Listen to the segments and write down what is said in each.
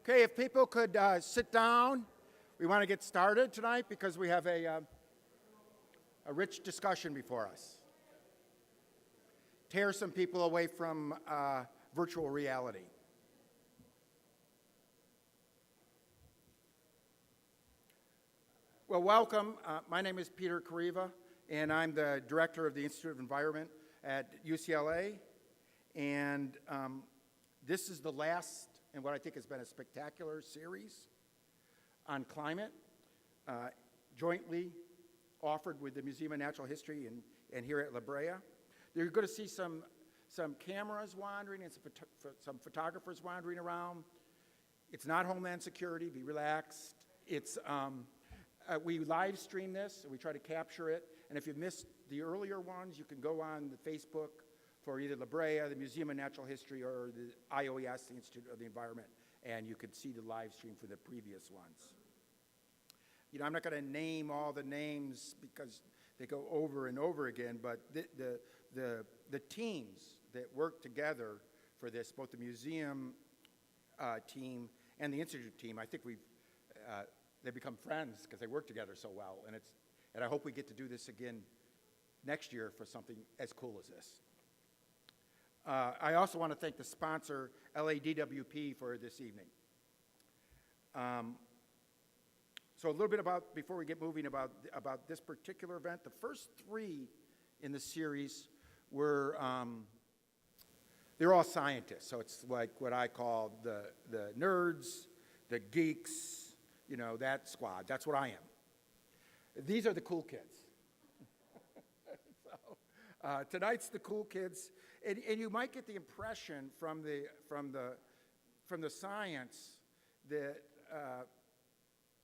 Okay, if people could sit down, we want to get started tonight because we have a rich discussion before us. Tear some people away from virtual reality. Well, welcome. My name is Peter Carruth, and I'm the director of the Institute of Environment at UCLA. And this is the last, and what I think has been a spectacular series on climate, jointly offered with the Museum of Natural History and here at La Brea. You're going to see some cameras wandering and some photographers wandering around. It's not Homeland Security. Be relaxed. It's we live stream this, and we try to capture it. And if you missed the earlier ones, you can go on the Facebook for either La Brea, the Museum of Natural History, or the IOES, the Institute of the Environment, and you can see the live stream for the previous ones. You know, I'm not going to name all the names because they go over and over again, but the teams that work together for this, both the museum team and the institute team, I think they've become friends because they work together so well, and I hope we get to do this again next year for something as cool as this. I also want to thank the sponsor, LADWP, for this evening. So a little bit about, before we get moving, about this particular event. The first three in the series were, they're all scientists. So it's like what I call the nerds, the geeks, you know, that squad. That's what I am. These are the cool kids. So tonight's the cool kids. And you might get the impression from the science that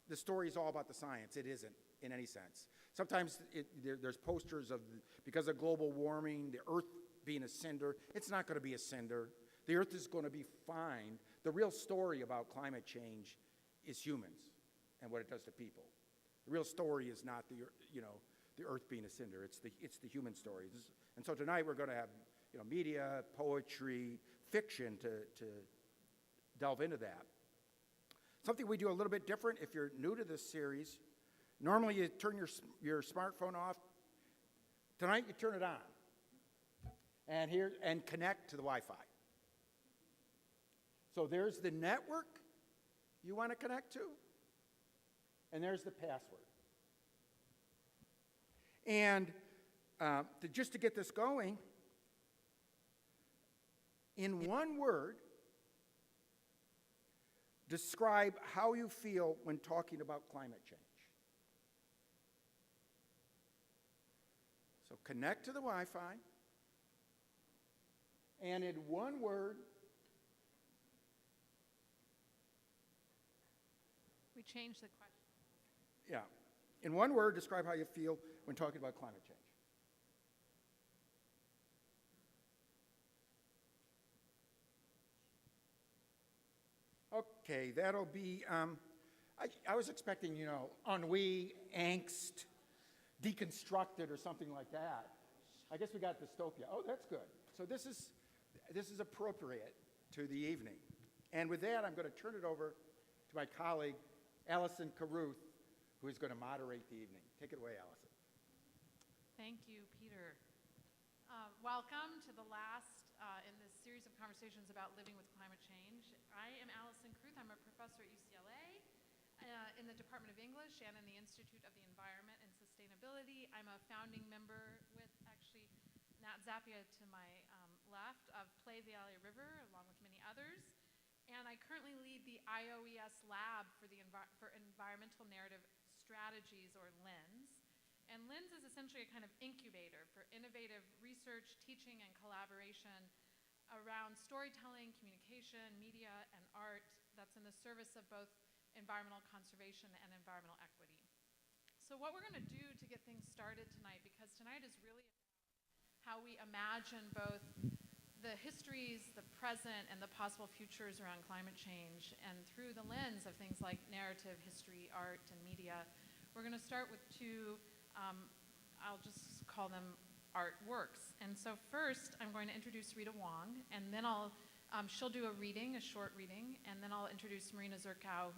the story is all about the science. It isn't in any sense. Sometimes there's posters of, because of global warming, the Earth being a cinder. It's not going to be a cinder. The Earth is going to be fine. The real story about climate change is humans and what it does to people. The real story is not the Earth being a cinder. It's the human story. And so tonight we're going to have media, poetry, fiction to delve into that. Something we do a little bit different if you're new to this series. Normally you turn your smartphone off. Tonight you turn it on and connect to the Wi-Fi. So there's the network you want to connect to, and there's the password. And just to get this going, in one word, describe how you feel when talking about climate change. So connect to the Wi-Fi, and in one word, we changed the question. Yeah. In one word, describe how you feel when talking about climate change. Okay, that'll be, I was expecting, ennui, angst, deconstructed, or something like that. I guess we got dystopia. Oh, that's good. So this is appropriate to the evening. And with that, I'm going to turn it over to my colleague, Allison Carruth, who is going to moderate the evening. Take it away, Allison. Thank you, Peter. Welcome to the last in this series of conversations about living with climate change. I am Allison Carruth. I'm a professor at UCLA in the Department of English and in the Institute of the Environment and Sustainability. I'm a founding member with actually Nat Zappia to my left of Play Valley River, along with many others. And I currently lead the IOES lab for environmental narrative strategies, or LENS. And LENS is essentially a kind of incubator for innovative research, teaching, and collaboration around storytelling, communication, media, and art that's in the service of both environmental conservation and environmental equity. So what we're going to do to get things started tonight, because tonight is really about how we imagine both the histories, the present, and the possible futures around climate change, and through the lens of things like narrative, history, art, and media. We're going to start with two, I'll just call them artworks. And so first, I'm going to introduce Rita Wong, and then I'll She'll do a reading, a short reading, and then I'll introduce Marina Zurkow,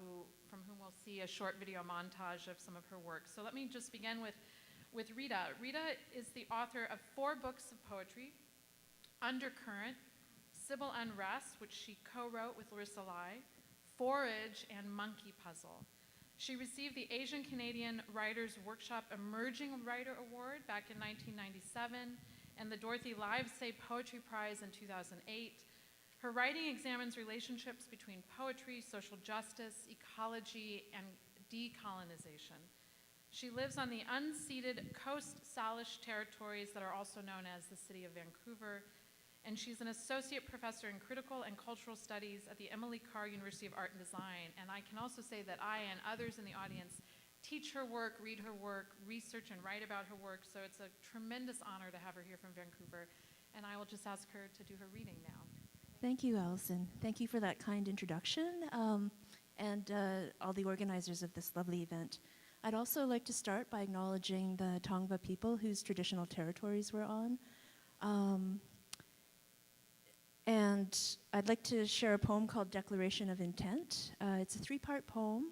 from whom we'll see a short video montage of some of her work. So let me just begin with Rita. Rita is the author of 4 books of poetry: Undercurrent, Civil Unrest, which she co-wrote with Larissa Lai, Forage, and Monkey Puzzle. She received the Asian Canadian Writers Workshop Emerging Writer Award back in 1997 and the Dorothy Livesay Poetry Prize in 2008. Her writing examines relationships between poetry, social justice, ecology, and decolonization. She lives on the unceded Coast Salish territories that are also known as the City of Vancouver, and she's an associate professor in critical and cultural studies at the Emily Carr University of Art and Design. And I can also say that I and others in the audience teach her work, read her work, research and write about her work, so it's a tremendous honor to have her here from Vancouver. And I will just ask her to do her reading now. Thank you, Allison. Thank you for that kind introduction, and all the organizers of this lovely event. I'd also like to start by acknowledging the Tongva people whose traditional territories we're on. And I'd like to share a poem called Declaration of Intent. It's a 3-part poem,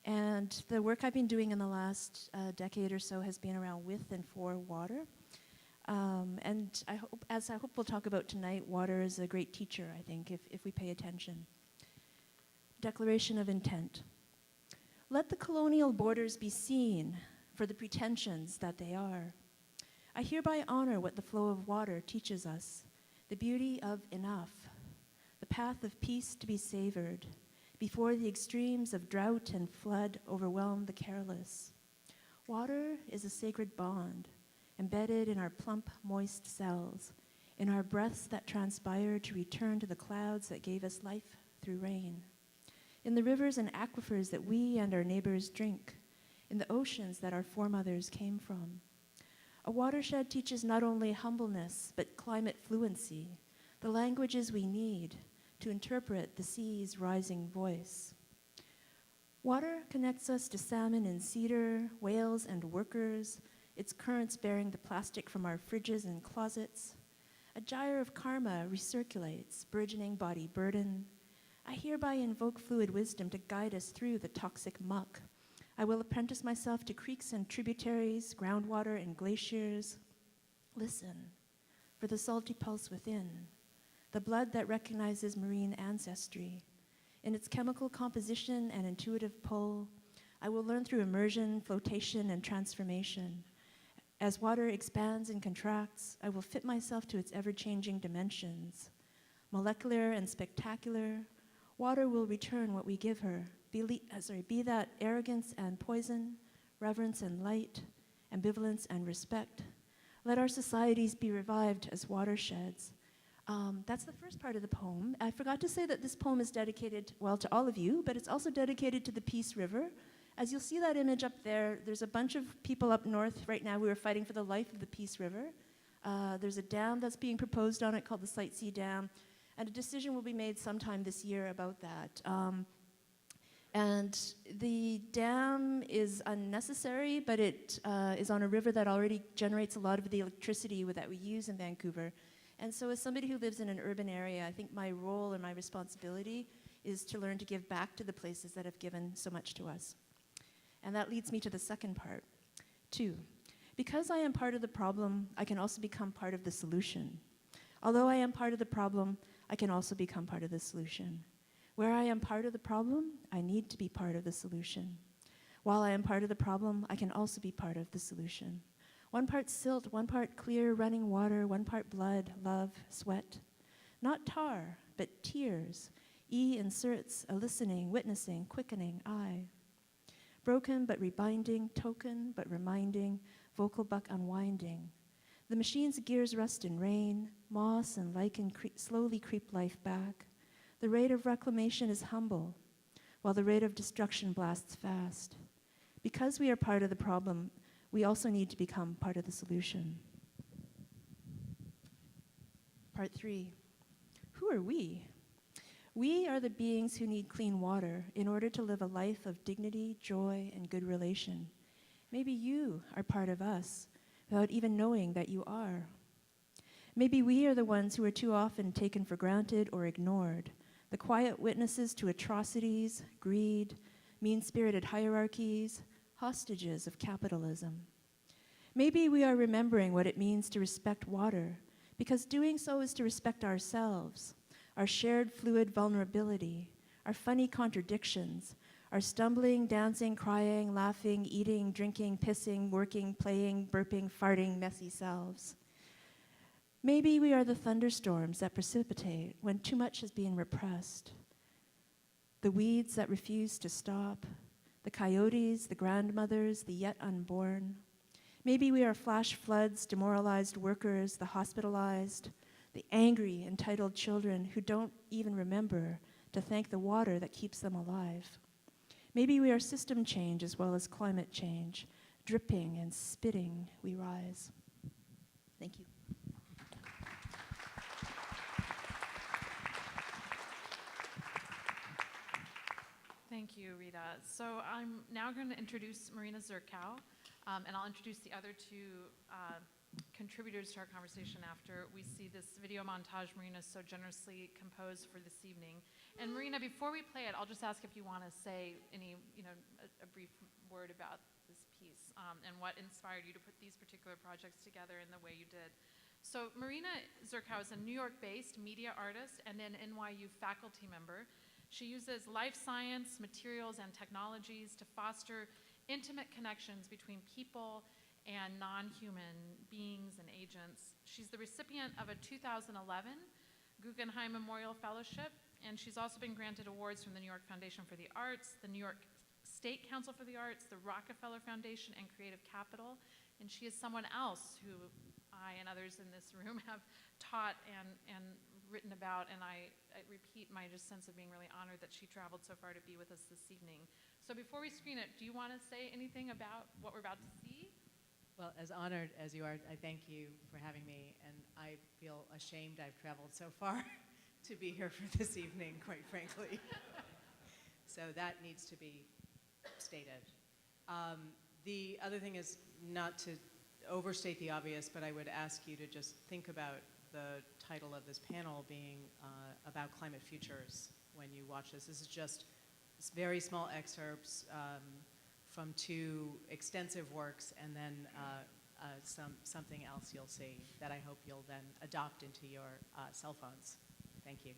and the work I've been doing in the last decade or so has been around with and for water. And I hope we'll talk about tonight, water is a great teacher, I think, if we pay attention. Declaration of Intent. Let the colonial borders be seen for the pretensions that they are. I hereby honor what the flow of water teaches us, the beauty of enough, the path of peace to be savored, before the extremes of drought and flood overwhelm the careless. Water is a sacred bond, embedded in our plump, moist cells, in our breaths that transpire to return to the clouds that gave us life through rain, in the rivers and aquifers that we and our neighbors drink, in the oceans that our foremothers came from. A watershed teaches not only humbleness, but climate fluency, the languages we need to interpret the sea's rising voice. Water connects us to salmon and cedar, whales and workers, its currents bearing the plastic from our fridges and closets. A gyre of karma recirculates, burgeoning body burden. I hereby invoke fluid wisdom to guide us through the toxic muck. I will apprentice myself to creeks and tributaries, groundwater and glaciers. Listen for the salty pulse within, the blood that recognizes marine ancestry. In its chemical composition and intuitive pull, I will learn through immersion, flotation, and transformation. As water expands and contracts, I will fit myself to its ever-changing dimensions. Molecular and spectacular, water will return what we give her, be that arrogance and poison, reverence and light, ambivalence and respect. Let our societies be revived as watersheds. That's the first part of the poem. I forgot to say that this poem is dedicated, well, to all of you, but it's also dedicated to the Peace River. As you'll see that image up there, there's a bunch of people up north right now who are fighting for the life of the Peace River. There's a dam that's being proposed on it called the Site C Dam, and a decision will be made sometime this year about that. And the dam is unnecessary, but it is on a river that already generates a lot of the electricity that we use in Vancouver. And so as somebody who lives in an urban area, I think my role and my responsibility is to learn to give back to the places that have given so much to us. And that leads me to the second part. 2, because I am part of the problem, I can also become part of the solution. Although I am part of the problem, I can also become part of the solution. Where I am part of the problem, I need to be part of the solution. While I am part of the problem, I can also be part of the solution. 1 part silt, 1 part clear running water, 1 part blood, love, sweat. Not tar, but tears. E inserts a listening, witnessing, quickening I. Broken but rebinding, token but reminding, vocal buck unwinding. The machine's gears rust in rain, moss and lichen slowly creep life back. The rate of reclamation is humble, while the rate of destruction blasts fast. Because we are part of the problem, we also need to become part of the solution. Part 3, who are we? We are the beings who need clean water in order to live a life of dignity, joy, and good relation. Maybe you are part of us without even knowing that you are. Maybe we are the ones who are too often taken for granted or ignored, the quiet witnesses to atrocities, greed, mean-spirited hierarchies, hostages of capitalism. Maybe we are remembering what it means to respect water, because doing so is to respect ourselves, our shared fluid vulnerability, our funny contradictions, our stumbling, dancing, crying, laughing, eating, drinking, pissing, working, playing, burping, farting, messy selves. Maybe we are the thunderstorms that precipitate when too much is being repressed, the weeds that refuse to stop, the coyotes, the grandmothers, the yet unborn. Maybe we are flash floods, demoralized workers, the hospitalized, the angry, entitled children who don't even remember to thank the water that keeps them alive. Maybe we are system change as well as climate change. Dripping and spitting, we rise. Thank you. Thank you, Rita. So I'm now going to introduce Marina Zurkow, and I'll introduce the other two contributors to our conversation after we see this video montage Marina so generously composed for this evening. And Marina, before we play it, I'll just ask if you want to say any, a brief word about this piece and what inspired you to put these particular projects together in the way you did. So Marina Zurkow is a New York-based media artist and an NYU faculty member. She uses life science, materials, and technologies to foster intimate connections between people and non-human beings and agents. She's the recipient of a 2011 Guggenheim Memorial Fellowship, and she's also been granted awards from the New York Foundation for the Arts, the New York State Council for the Arts, the Rockefeller Foundation, and Creative Capital. And she is someone else who I and others in this room have taught and written about, and I repeat my just sense of being really honored that she traveled so far to be with us this evening. So before we screen it, do you want to say anything about what we're about to see? Well, as honored as you are, I thank you for having me, and I feel ashamed I've traveled so far to be here for this evening, quite frankly. So that needs to be stated. The other thing is not to overstate the obvious, but I would ask you to just think about the title of this panel being about climate futures when you watch this. This is just very small excerpts from two extensive works, and then something else you'll see that I hope you'll then adopt into your cell phones. Thank you.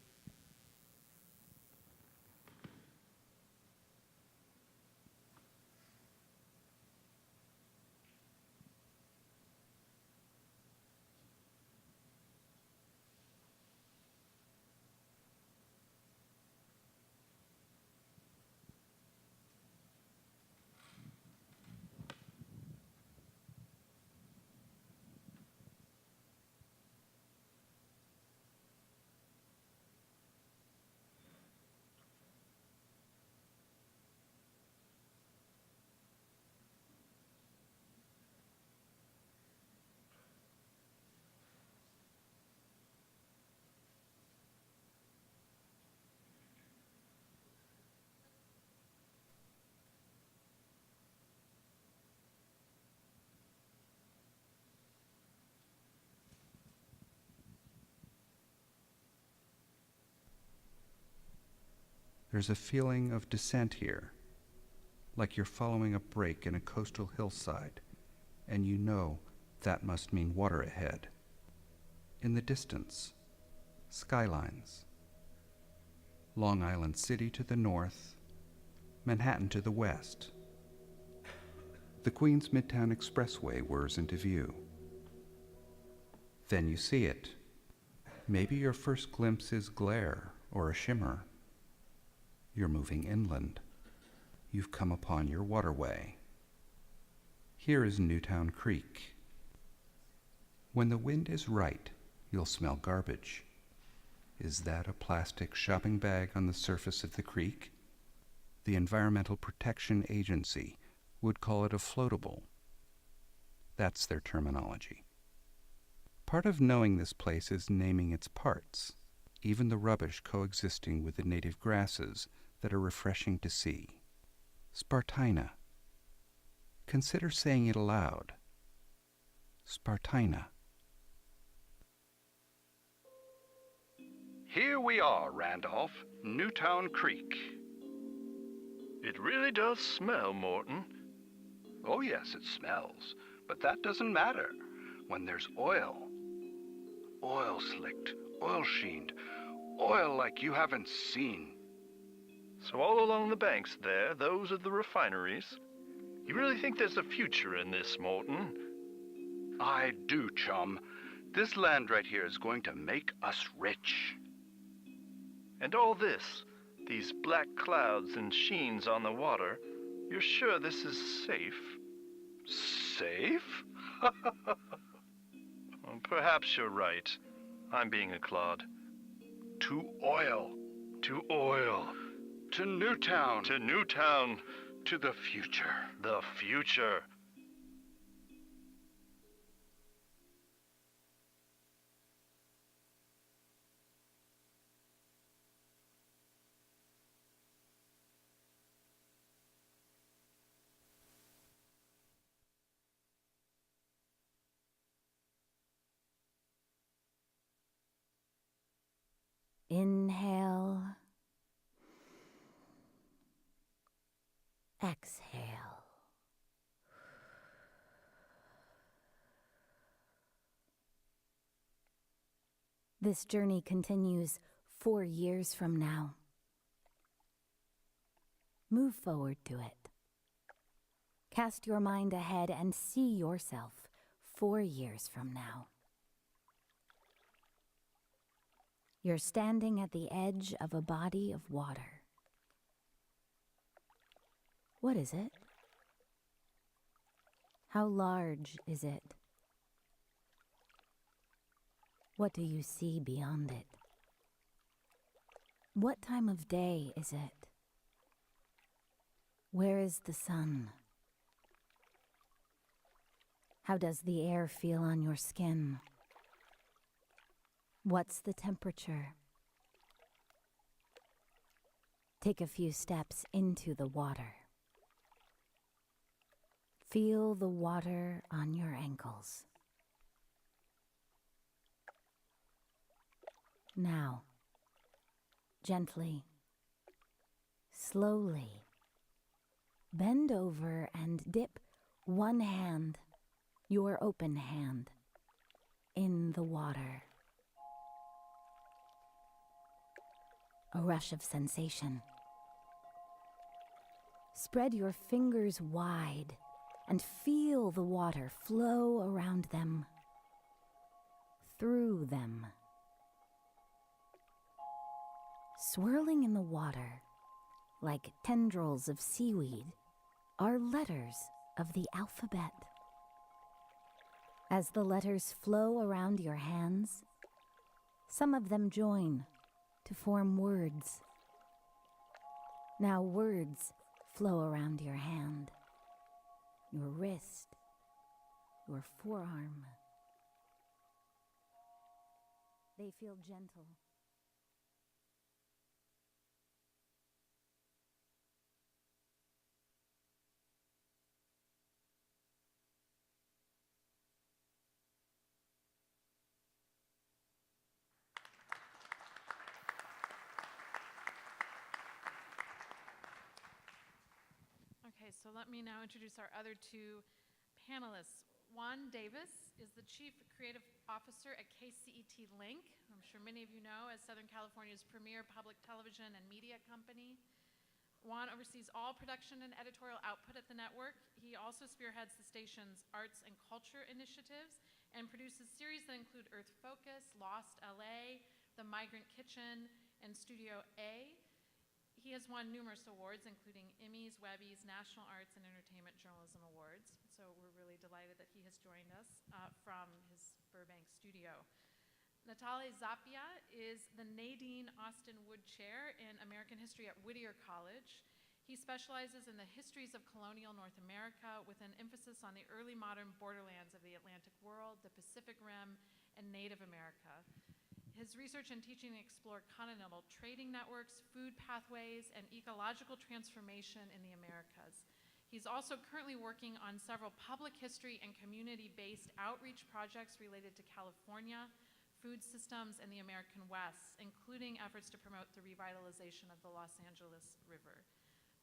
There's a feeling of descent here, like you're following a break in a coastal hillside, and you know that must mean water ahead. In the distance, skylines. Long Island City to the north, Manhattan to the west. The Queens Midtown Expressway whirs into view. Then you see it. Maybe your first glimpse is glare or a shimmer. You're moving inland. You've come upon your waterway. Here is Newtown Creek. When the wind is right, you'll smell garbage. Is that a plastic shopping bag on the surface of the creek? The Environmental Protection Agency would call it a floatable. That's their terminology. Part of knowing this place is naming its parts, even the rubbish coexisting with the native grasses that are refreshing to see. Spartina. Consider saying it aloud. Spartina. Here we are, Randolph, Newtown Creek. It really does smell, Morton. Oh, yes, it smells, but that doesn't matter when there's oil. Oil slicked, oil sheened, oil like you haven't seen. So all along the banks there, those are the refineries. You really think there's a future in this, Morton? I do, chum. This land right here is going to make us rich. And all this, these black clouds and sheens on the water, you're sure this is safe? Safe? Well, perhaps you're right. I'm being a clod. To oil. To oil. To Newtown. To Newtown. To the future. The future. Inhale. Exhale. This journey continues 4 years from now. Move forward to it. Cast your mind ahead and see yourself 4 years from now. You're standing at the edge of a body of water. What is it? How large is it? What do you see beyond it? What time of day is it? Where is the sun? How does the air feel on your skin? What's the temperature? Take a few steps into the water. Feel the water on your ankles. Now, gently, slowly, bend over and dip one hand, your open hand, in the water. A rush of sensation. Spread your fingers wide and feel the water flow around them, through them. Swirling in the water, like tendrils of seaweed, are letters of the alphabet. As the letters flow around your hands, some of them join to form words. Now words flow around your hand, your wrist, your forearm. They feel gentle. Okay, so let me now introduce our other two panelists. Juan Devis is the Chief Creative Officer at KCET Link, I'm sure many of you know as Southern California's premier public television and media company. Juan oversees all production and editorial output at the network. He also spearheads the station's arts and culture initiatives and produces series that include Earth Focus, Lost LA, The Migrant Kitchen, and Studio A. He has won numerous awards, including Emmys, Webbies, National Arts and Entertainment Journalism Awards. So we're really delighted that he has joined us from his Burbank studio. Natale Zappia is the Nadine Austin Wood Chair in American History at Whittier College. He specializes in the histories of colonial North America with an emphasis on the early modern borderlands of the Atlantic world, the Pacific Rim, and Native America. His research and teaching explore continental trading networks, food pathways, and ecological transformation in the Americas. He's also currently working on several public history and community-based outreach projects related to California, food systems in the American West, including efforts to promote the revitalization of the Los Angeles River.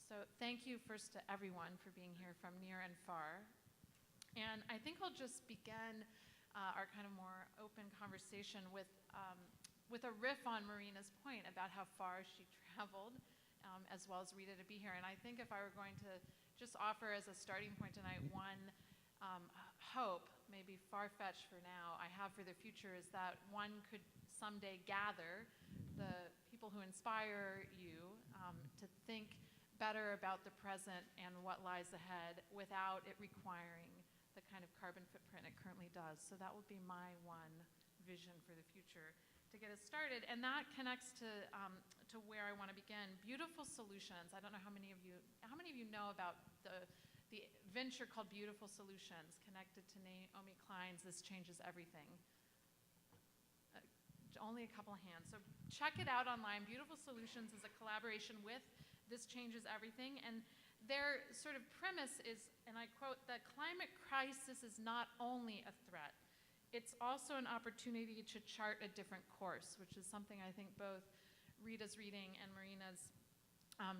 So thank you first to everyone for being here from near and far. And I think I'll just begin our kind of more open conversation with a riff on Marina's point about how far she traveled, as well as Rita, to be here. And I think if I were going to just offer as a starting point tonight one hope, maybe far-fetched for now, I have for the future, is that one could someday gather the people who inspire you to think better about the present and what lies ahead without it requiring the kind of carbon footprint it currently does. So that would be my one vision for the future to get us started. And that connects to where I want to begin. Beautiful Solutions. I don't know how many of you know about the venture called Beautiful Solutions, connected to Naomi Klein's This Changes Everything. Only a couple of hands. So check it out online. Beautiful Solutions is a collaboration with This Changes Everything. And their sort of premise is, and I quote, "The climate crisis is not only a threat, it's also an opportunity to chart a different course," which is something I think both Rita's reading and Marina's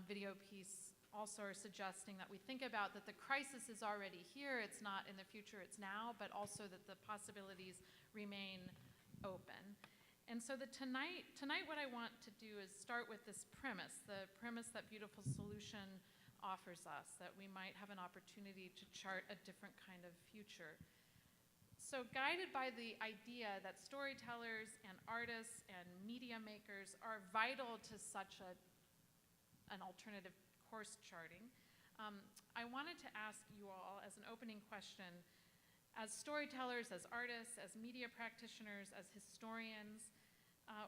video piece also are suggesting, that we think about that the crisis is already here, it's not in the future, it's now, but also that the possibilities remain open. And so tonight what I want to do is start with this premise, the premise that Beautiful Solution offers us, that we might have an opportunity to chart a different kind of future. So guided by the idea that storytellers and artists and media makers are vital to such an alternative course charting, I wanted to ask you all as an opening question, as storytellers, as artists, as media practitioners, as historians,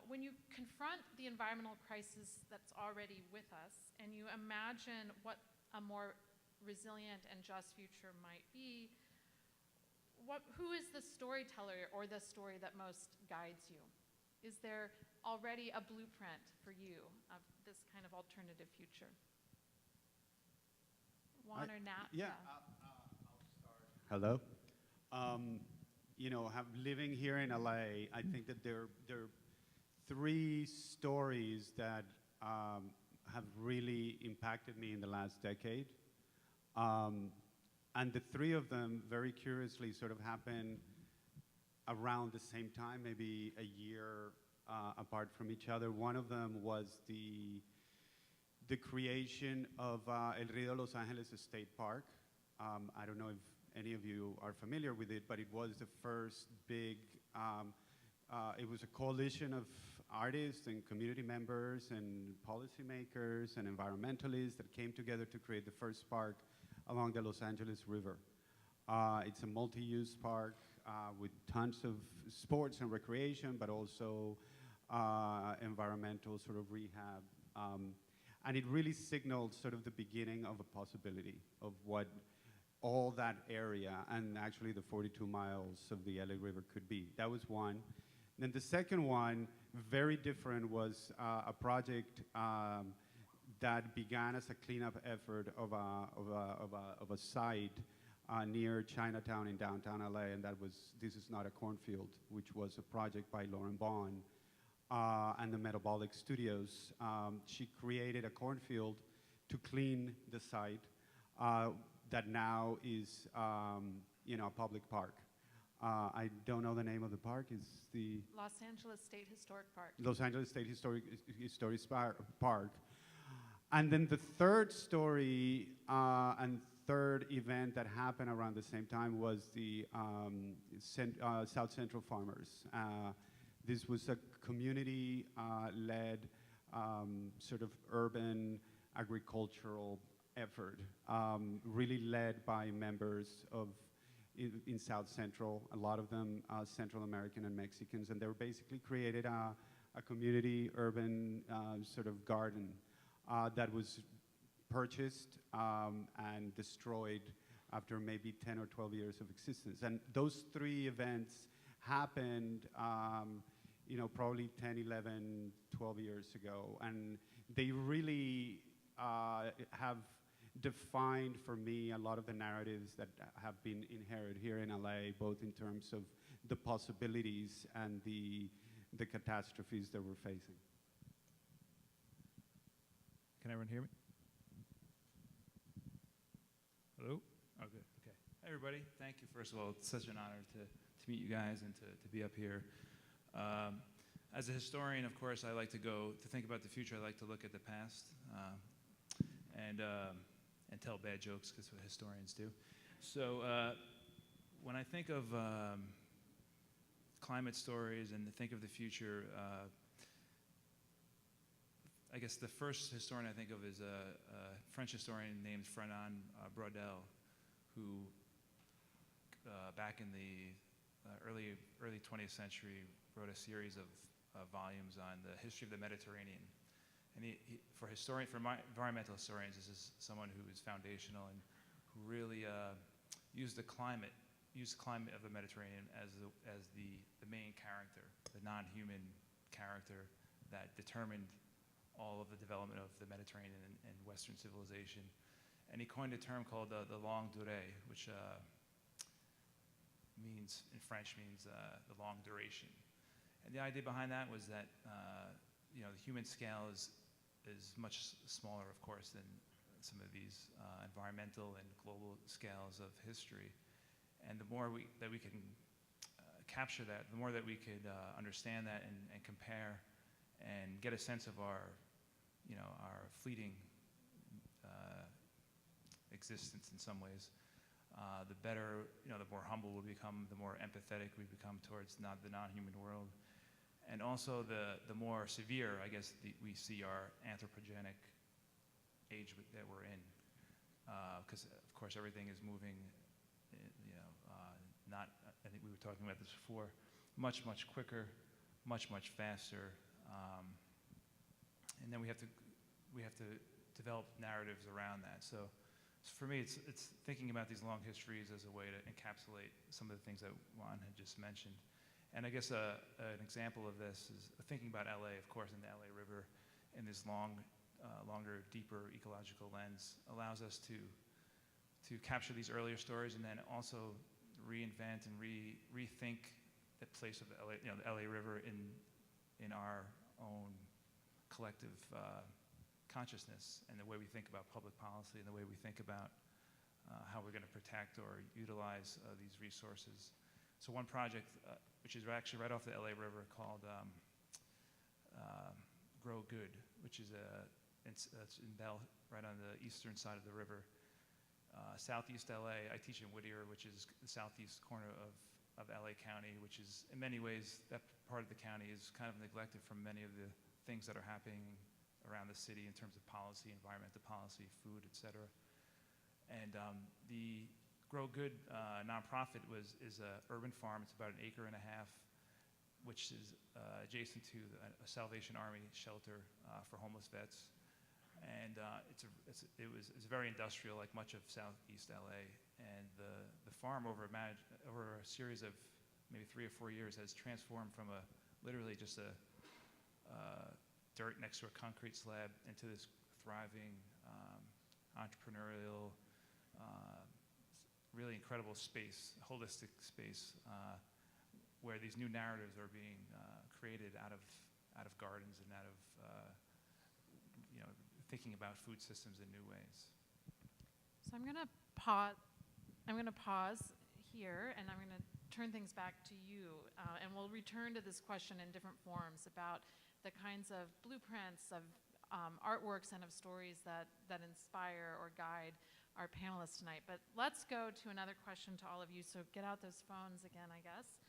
when you confront the environmental crisis that's already with us, and you imagine what a more resilient and just future might be, who is the storyteller or the story that most guides you? Is there already a blueprint for you of this kind of alternative future? Juan or Nat? Yeah, I'll start. Hello. Living here in LA, I think that there are three stories that have really impacted me in the last decade. And the three of them, very curiously, sort of happened around the same time, maybe a year apart from each other. One of them was the creation of El Rio de Los Angeles State Park. I don't know if any of you are familiar with it, but it was the first big, it was a coalition of artists and community members and policymakers and environmentalists that came together to create the first park along the Los Angeles River. It's a multi-use park with tons of sports and recreation, but also environmental sort of rehab. And it really signaled sort of the beginning of a possibility of what all that area and actually the 42 miles of the LA River could be. That was one. Then the second one, very different, was a project that began as a cleanup effort of a site near Chinatown in downtown LA, and that was This Is Not a Cornfield, which was a project by Lauren Bond and the Metabolic Studios. She created a cornfield to clean the site that now is a public park. I don't know the name of the park. It's the Los Angeles State Historic Park. Los Angeles State Historic Park. And then the third story and third event that happened around the same time was the South Central Farmers. This was a community-led sort of urban agricultural effort, really led by members of in South Central, a lot of them Central American and Mexicans, and they were basically created a community urban sort of garden that was purchased and destroyed after maybe 10 or 12 years of existence. And those three events happened probably 10, 11, 12 years ago, and they really have defined for me a lot of the narratives that have been inherited here in LA, both in terms of the possibilities and the the catastrophes that we're facing. Can everyone hear me? Hello? Oh, good. Okay. Hey, everybody. Thank you. First of all, it's such an honor to meet you guys and to be up here. As a historian, of course, I like to think about the future. I like to look at the past and tell bad jokes, because what historians do. So when I think of climate stories and think of the future, I guess the first historian I think of is a French historian named Fernand Braudel, who back in the early 20th century wrote a series of volumes on the history of the Mediterranean. And for environmental historians, this is someone who is foundational and who really used the climate of the Mediterranean as the main character, the non-human character that determined all of the development of the Mediterranean and Western civilization. And he coined a term called the longue durée, which in French means the long duration. And the idea behind that was that the human scale is much smaller, of course, than some of these environmental and global scales of history. And the more that we can capture that, the more that we could understand that and compare and get a sense of our fleeting existence in some ways, the better, the more humble we become, the more empathetic we become towards the non-human world. And also the more severe, I guess, we see our anthropogenic age that we're in. Because, of course, everything is moving, I think we were talking about this before, much, much quicker, much, much faster. And then we have to develop narratives around that. So for me, it's thinking about these long histories as a way to encapsulate some of the things that Juan had just mentioned. And I guess an example of this is thinking about LA, of course, and the LA River in this longer, deeper ecological lens allows us to capture these earlier stories and then also reinvent and rethink the place of the LA River in our own collective consciousness and the way we think about public policy and the way we think about how we're going to protect or utilize these resources. So one project, which is actually right off the LA River, called Grow Good, which is it's in Bell, right on the eastern side of the river. Southeast LA, I teach in Whittier, which is the southeast corner of LA County, which is in many ways, that part of the county is kind of neglected from many of the things that are happening around the city in terms of policy, environmental policy, food, et cetera. And the Grow Good nonprofit is an urban farm. It's about 1.5 acres, which is adjacent to a Salvation Army shelter for homeless vets. And it's very industrial, like much of Southeast LA. And the farm over a series of maybe 3 or 4 years has transformed from literally just a dirt next to a concrete slab into this thriving, entrepreneurial, really incredible space, holistic space, where these new narratives are being created out of gardens and out of thinking about food systems in new ways. So I'm going to pause here, and I'm going to turn things back to you, and we'll return to this question in different forms about the kinds of blueprints of artworks and of stories that inspire or guide our panelists tonight. But let's go to another question to all of you. So get out those phones again, I guess.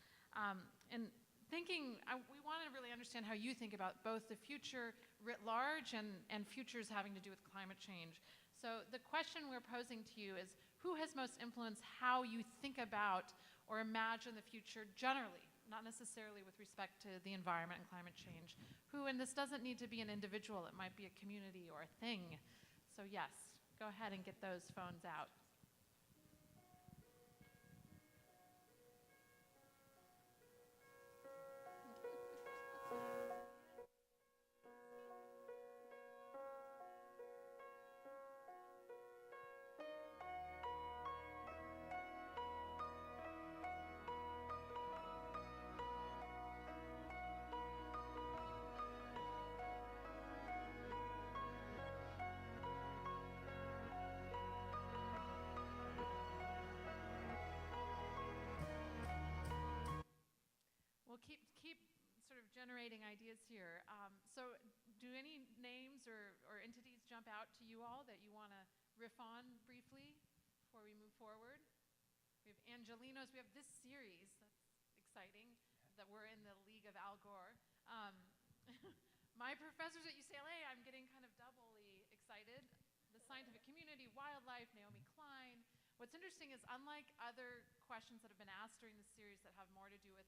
And we want to really understand how you think about both the future writ large and futures having to do with climate change. So the question we're posing to you is, who has most influenced how you think about or imagine the future generally, not necessarily with respect to the environment and climate change? Who, and this doesn't need to be an individual, it might be a community or a thing. So yes, go ahead and get those phones out. generating ideas here. So do any names or entities jump out to you all that you want to riff on briefly before we move forward? We have Angelinos. We have this series. That's exciting that we're in the League of Al Gore. My professors at UCLA, I'm getting kind of doubly excited. The scientific community, wildlife, Naomi Klein. What's interesting is unlike other questions that have been asked during the series that have more to do with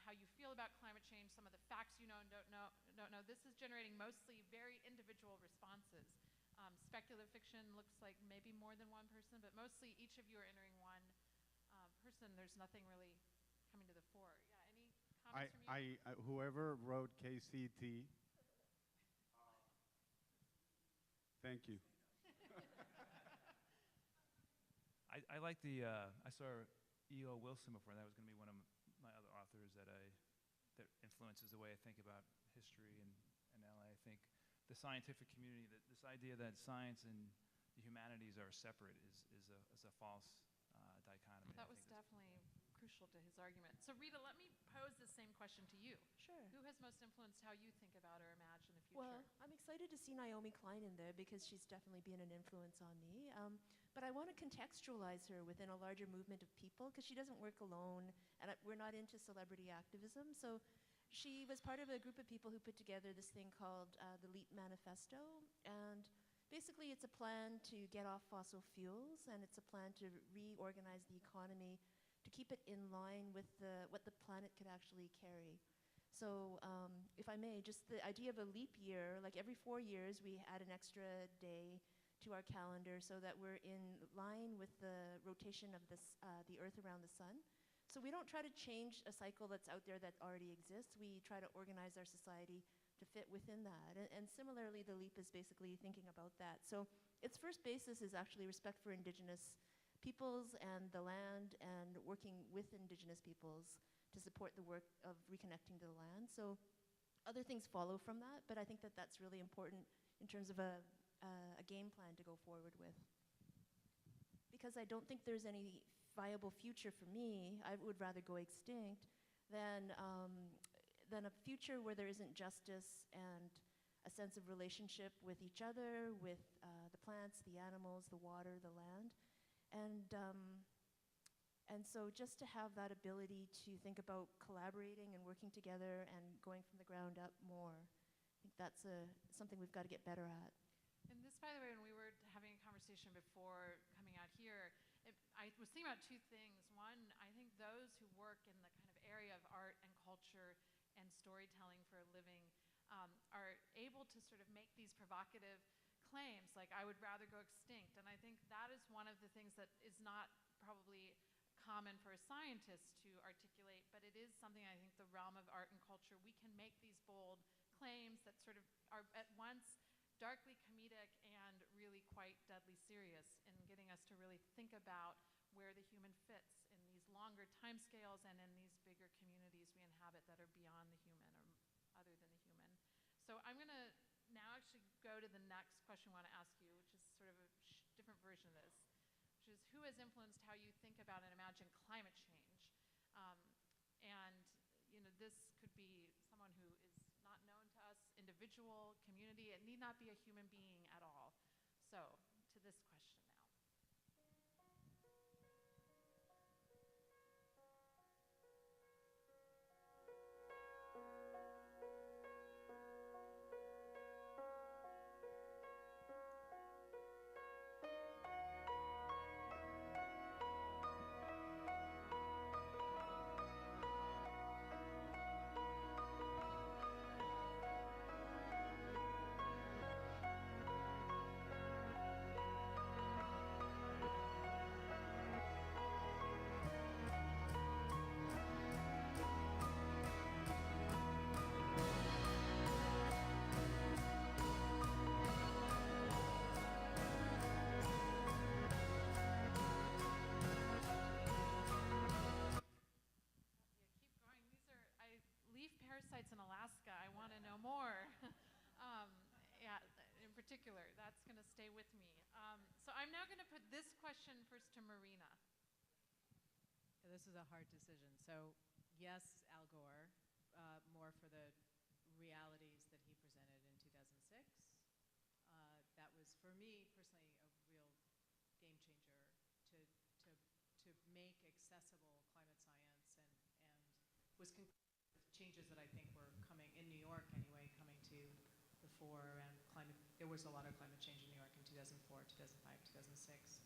how you feel about climate change, some of the facts you know and don't know, this is generating mostly very individual responses. Speculative fiction looks like maybe more than one person, but mostly each of you are entering one person. There's nothing really coming to the fore. Yeah, any comments from you? Whoever wrote KCET, thank you. I like the, I saw E.O. Wilson before, and that was going to be one of my other authors that influences the way I think about history in LA. I think the scientific community, this idea that science and the humanities are separate is a false dichotomy. That was definitely crucial to his argument. So Rita, let me pose the same question to you. Sure. Who has most influenced how you think about or imagine the future? Well, I'm excited to see Naomi Klein in there because she's definitely been an influence on me. But I want to contextualize her within a larger movement of people because she doesn't work alone, and we're not into celebrity activism. So she was part of a group of people who put together this thing called the LEAP Manifesto. And basically, it's a plan to get off fossil fuels, and it's a plan to reorganize the economy to keep it in line with what the planet could actually carry. So if I may, just the idea of a leap year, like every 4 years we add an extra day to our calendar so that we're in line with the rotation of the Earth around the sun. So we don't try to change a cycle that's out there that already exists. We try to organize our society to fit within that. And similarly, the LEAP is basically thinking about that. So its first basis is actually respect for indigenous peoples and the land and working with indigenous peoples to support the work of reconnecting to the land. So other things follow from that, but I think that that's really important in terms of a game plan to go forward with. Because I don't think there's any viable future for me. I would rather go extinct than a future where there isn't justice and a sense of relationship with each other, with the plants, the animals, the water, the land. And so just to have that ability to think about collaborating and working together and going from the ground up more, I think that's something we've got to get better at. And this, by the way, when we were having a conversation before coming out here, I was thinking about two things. One, I think those who work in the kind of area of art and culture and storytelling for a living are able to sort of make these provocative claims, like I would rather go extinct. And I think that is one of the things that is not probably common for a scientist to articulate, but it is something I think the realm of art and culture, we can make these bold claims that sort of are at once darkly comedic and really quite deadly serious in getting us to really think about where the human fits in these longer timescales and in these bigger communities we inhabit that are beyond the human or other than the human. So I'm going to now actually go to the next question I want to ask you, which is sort of a different version of this, which is who has influenced how you think about and imagine climate change? And this could be someone who is not known to us, individual, community. It need not be a human being at all. So to this question now. Parasites in Alaska, I want to know more. Yeah, in particular, that's going to stay with me. So I'm now going to put this question first to Marina. This is a hard decision. So yes, Al Gore, more more for the realities that he presented in 2006. That was, for me personally, a real game changer to make accessible climate science, and was concerned with changes that I think were coming, in New York anyway, coming to the fore around climate. There was a lot of climate change in New York in 2004, 2005, 2006.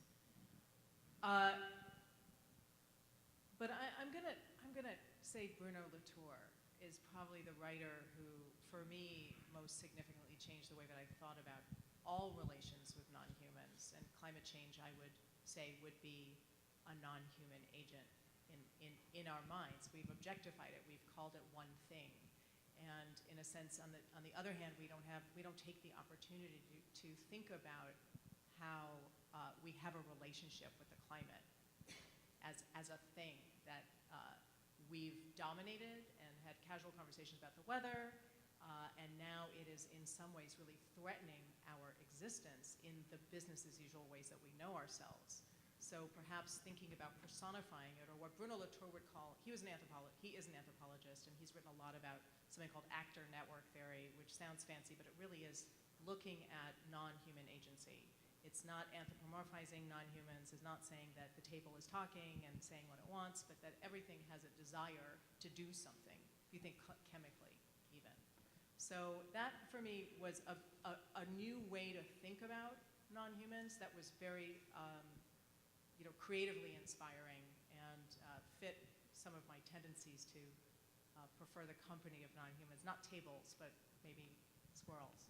But I'm gonna say Bruno Latour is probably the writer who, for me, most significantly changed the way that I thought about all relations with non-humans. And climate change, I would say, would be a non-human agent in our minds. We've objectified it. We've called it one thing. And in a sense, on the other hand, we don't take the opportunity to think about how we have a relationship with the climate as a thing that we've dominated and had casual conversations about the weather, and now it is in some ways really threatening our existence in the business as usual ways that we know ourselves. So perhaps thinking about personifying it, or what Bruno Latour would call, he is an anthropologist, and he's written a lot about something called actor network theory, which sounds fancy, but it really is looking at non-human agency. It's not anthropomorphizing non-humans. It's not saying that the table is talking and saying what it wants, but that everything has a desire to do something, if you think chemically even. So that, for me, was a new way to think about non-humans that was very creatively inspiring, and fit some of my tendencies to prefer the company of non-humans, not tables, but maybe squirrels.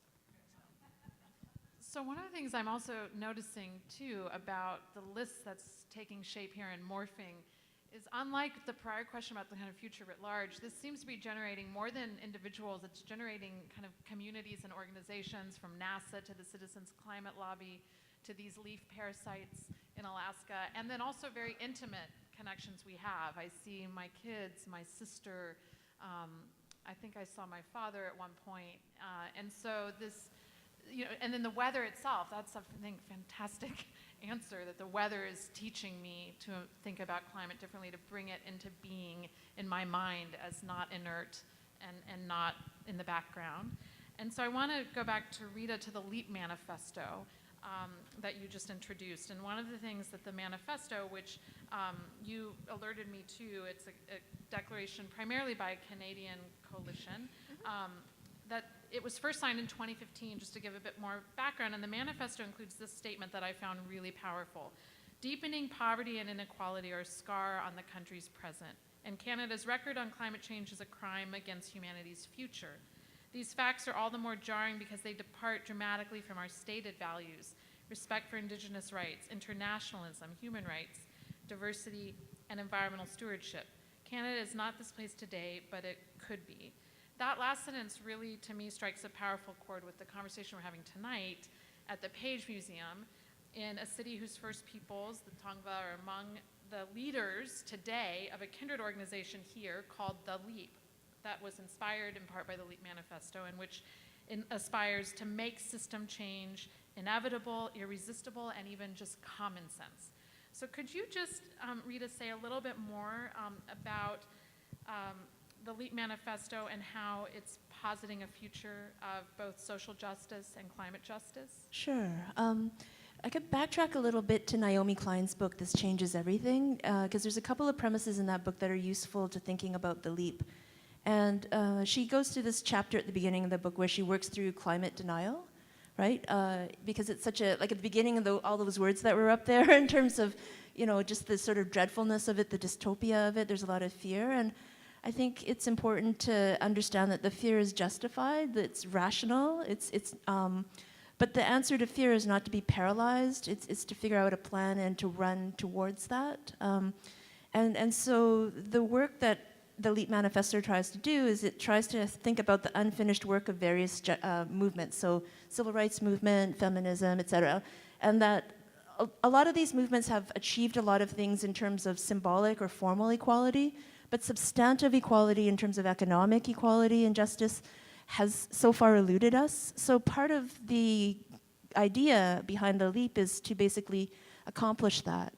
So one of the things I'm also noticing too about the list that's taking shape here and morphing is, unlike the prior question about the kind of future writ large, this seems to be generating more than individuals. It's generating kind of communities and organizations, from NASA to the Citizens Climate Lobby to these leaf parasites in Alaska, and then also very intimate connections we have. I see my kids, my sister, I think I saw my father at one point, and so this, and then the weather itself, that's a fantastic answer, that the weather is teaching me to think about climate differently, to bring it into being in my mind as not inert and not in the background. And so I want to go back to Rita, to the LEAP manifesto that you just introduced. And one of the things that the manifesto, which you alerted me to, it's a declaration primarily by a Canadian coalition, that it was first signed in 2015, just to give a bit more background, and the manifesto includes this statement that I found really powerful. Deepening poverty and inequality are a scar on the country's present, and Canada's record on climate change is a crime against humanity's future. These facts are all the more jarring because they depart dramatically from our stated values: respect for Indigenous rights, internationalism, human rights, diversity, and environmental stewardship. Canada is not this place today, but it could be. That last sentence really, to me, strikes a powerful chord with the conversation we're having tonight at the Page Museum, in a city whose first peoples, the Tongva, are among the leaders today of a kindred organization here called the LEAP, that was inspired in part by the LEAP manifesto, and which aspires to make system change inevitable, irresistible, and even just common sense. So could you just, Rita, say a little bit more about the LEAP manifesto and how it's positing a future of both social justice and climate justice? Sure. I could backtrack a little bit to Naomi Klein's book, This Changes Everything, because there's a couple of premises in that book that are useful to thinking about the LEAP. And she goes through this chapter at the beginning of the book where she works through climate denial, right? Because it's such a, like at the beginning of all those words that were up there in terms of, just the sort of dreadfulness of it, the dystopia of it, there's a lot of fear. And I think it's important to understand that the fear is justified, that it's rational, but the answer to fear is not to be paralyzed, it's to figure out a plan and to run towards that. And so the work that the LEAP manifesto tries to do is it tries to think about the unfinished work of various movements, so civil rights movement, feminism, et cetera, and that a lot of these movements have achieved a lot of things in terms of symbolic or formal equality, but substantive equality in terms of economic equality and justice has so far eluded us. So part of the idea behind the LEAP is to basically accomplish that.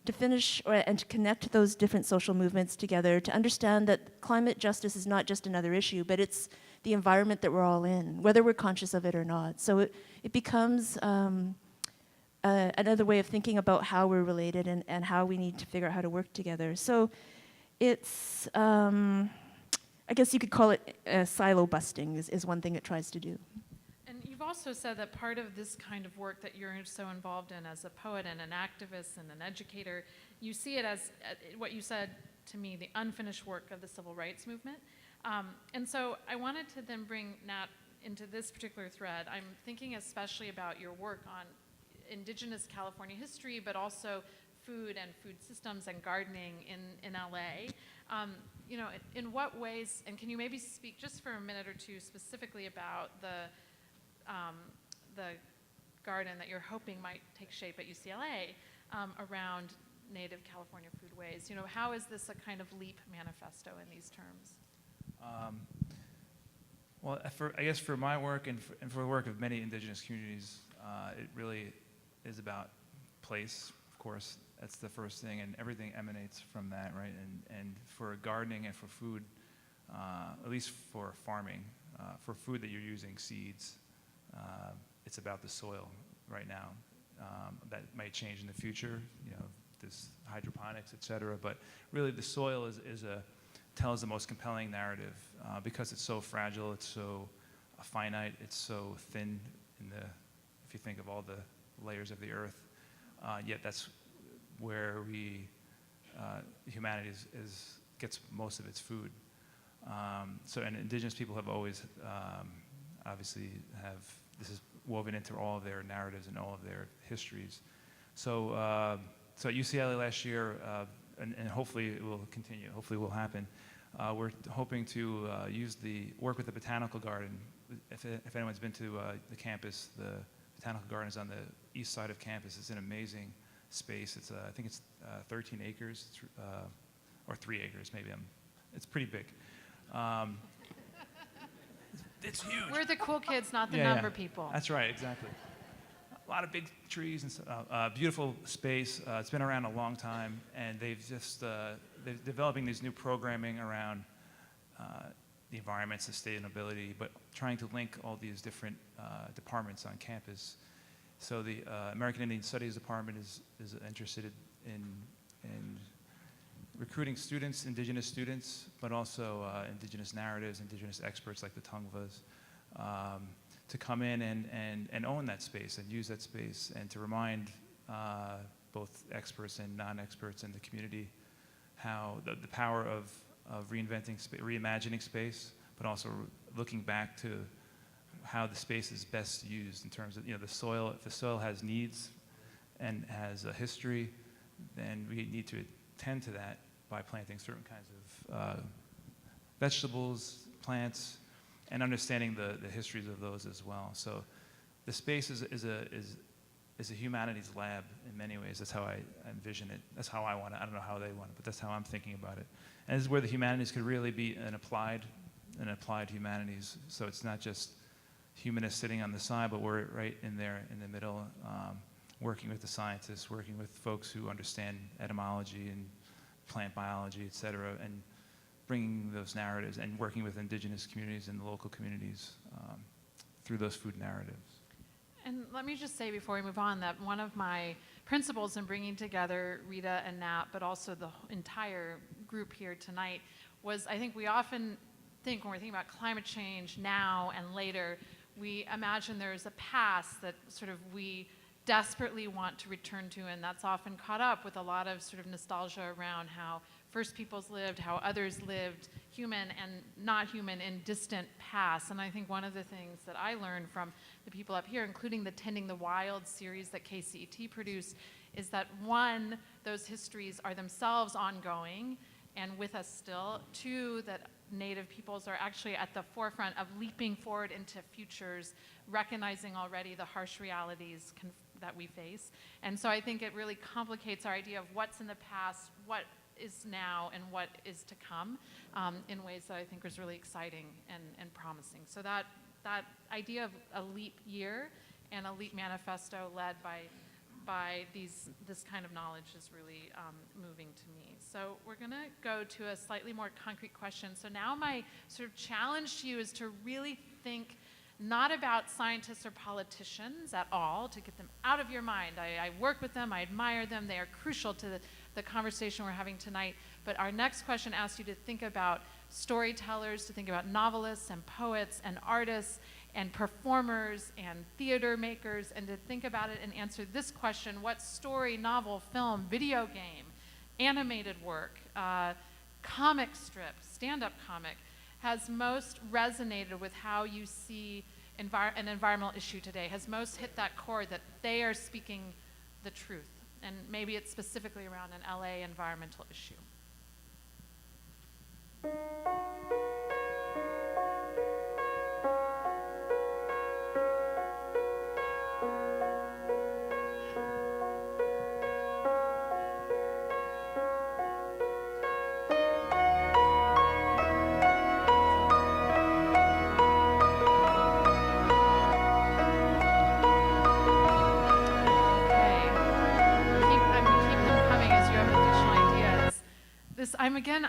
to finish and to connect those different social movements together, to understand that climate justice is not just another issue, but it's the environment that we're all in, whether we're conscious of it or not. So it becomes another way of thinking about how we're related and how we need to figure out how to work together. So it's, I guess you could call it silo busting is one thing it tries to do. And you've also said that part of this kind of work that you're so involved in as a poet and an activist and an educator, you see it as what you said to me, the unfinished work of the civil rights movement. And so I wanted to then bring Nat into this particular thread. I'm thinking especially about your work on Indigenous California history, but also food and food systems and gardening in LA. You know, in what ways, and can you maybe speak just for a minute or two specifically about the garden that you're hoping might take shape at UCLA around Native California foodways? You know, how is this a kind of LEAP manifesto in these terms? Well, I guess for my work and for the work of many indigenous communities, it really is about place, of course. That's the first thing, and everything emanates from that, right? And for gardening and for food, at least for farming, for food that you're using seeds, it's about the soil right now. That might change in the future, you know, this hydroponics, et cetera, but really the soil tells the most compelling narrative because it's so fragile, it's so finite, it's so thin if you think of all the layers of the earth, yet that's where humanity gets most of its food. And indigenous people have always obviously this is woven into all of their narratives and all of their histories. So at UCLA last year, and hopefully it will continue, hopefully it will happen, we're hoping to work with the botanical garden. If anyone's been to the campus, the botanical garden is on the east side of campus. It's an amazing space. It's I think it's 13 acres, or 3 acres maybe. It's pretty big. It's huge. We're the cool kids, not the number people. That's right, exactly. A lot of big trees and beautiful space. It's been around a long time, and they're developing these new programming around the environment, sustainability, but trying to link all these different departments on campus. So the American Indian Studies Department is interested in recruiting students, indigenous students, but also indigenous narratives, indigenous experts like the Tongvas, to come in and own that space and use that space, and to remind both experts and non-experts in the community how the power of reimagining space, but also looking back to how the space is best used in terms of, you know, the soil. If the soil has needs and has a history, then we need to tend to that by planting certain kinds of vegetables, plants, and understanding the histories of those as well. So the space is a humanities lab in many ways. That's how I envision it. That's how I want it. I don't know how they want it, but that's how I'm thinking about it. And this is where the humanities could really be an applied humanities. So it's not just humanists sitting on the side, but we're right in there in the middle, working with the scientists, working with folks who understand etymology and plant biology, et cetera, and bringing those narratives and working with indigenous communities and the local communities through those food narratives. And let me just say before we move on that one of my principles in bringing together Rita and Nat, but also the entire group here tonight, was I think we often think when we're thinking about climate change now and later, we imagine there's a past that sort of we desperately want to return to, and that's often caught up with a lot of sort of nostalgia around how First Peoples lived, how others lived, human and not human, in distant past. And I think one of the things that I learned from the people up here, including the Tending the Wild series that KCET produced, is that one, those histories are themselves ongoing and with us still. Two, that Native peoples are actually at the forefront of leaping forward into futures, recognizing already the harsh realities that we face. And so I think it really complicates our idea of what's in the past, what is now, and what is to come in ways that I think is really exciting and promising. So that idea of a leap year and a leap manifesto led by by this kind of knowledge is really moving to me. So we're going to go to a slightly more concrete question. So now my sort of challenge to you is to really think not about scientists or politicians at all, to get them out of your mind. I work with them, I admire them, they are crucial to the conversation we're having tonight. But our next question asks you to think about storytellers, to think about novelists and poets and artists and performers and theater makers, and to think about it and answer this question: what story, novel, film, video game, animated work, comic strip, stand-up comic has most resonated with how you see an environmental issue today, has most hit that chord that they are speaking the truth? And maybe it's specifically around an LA environmental issue.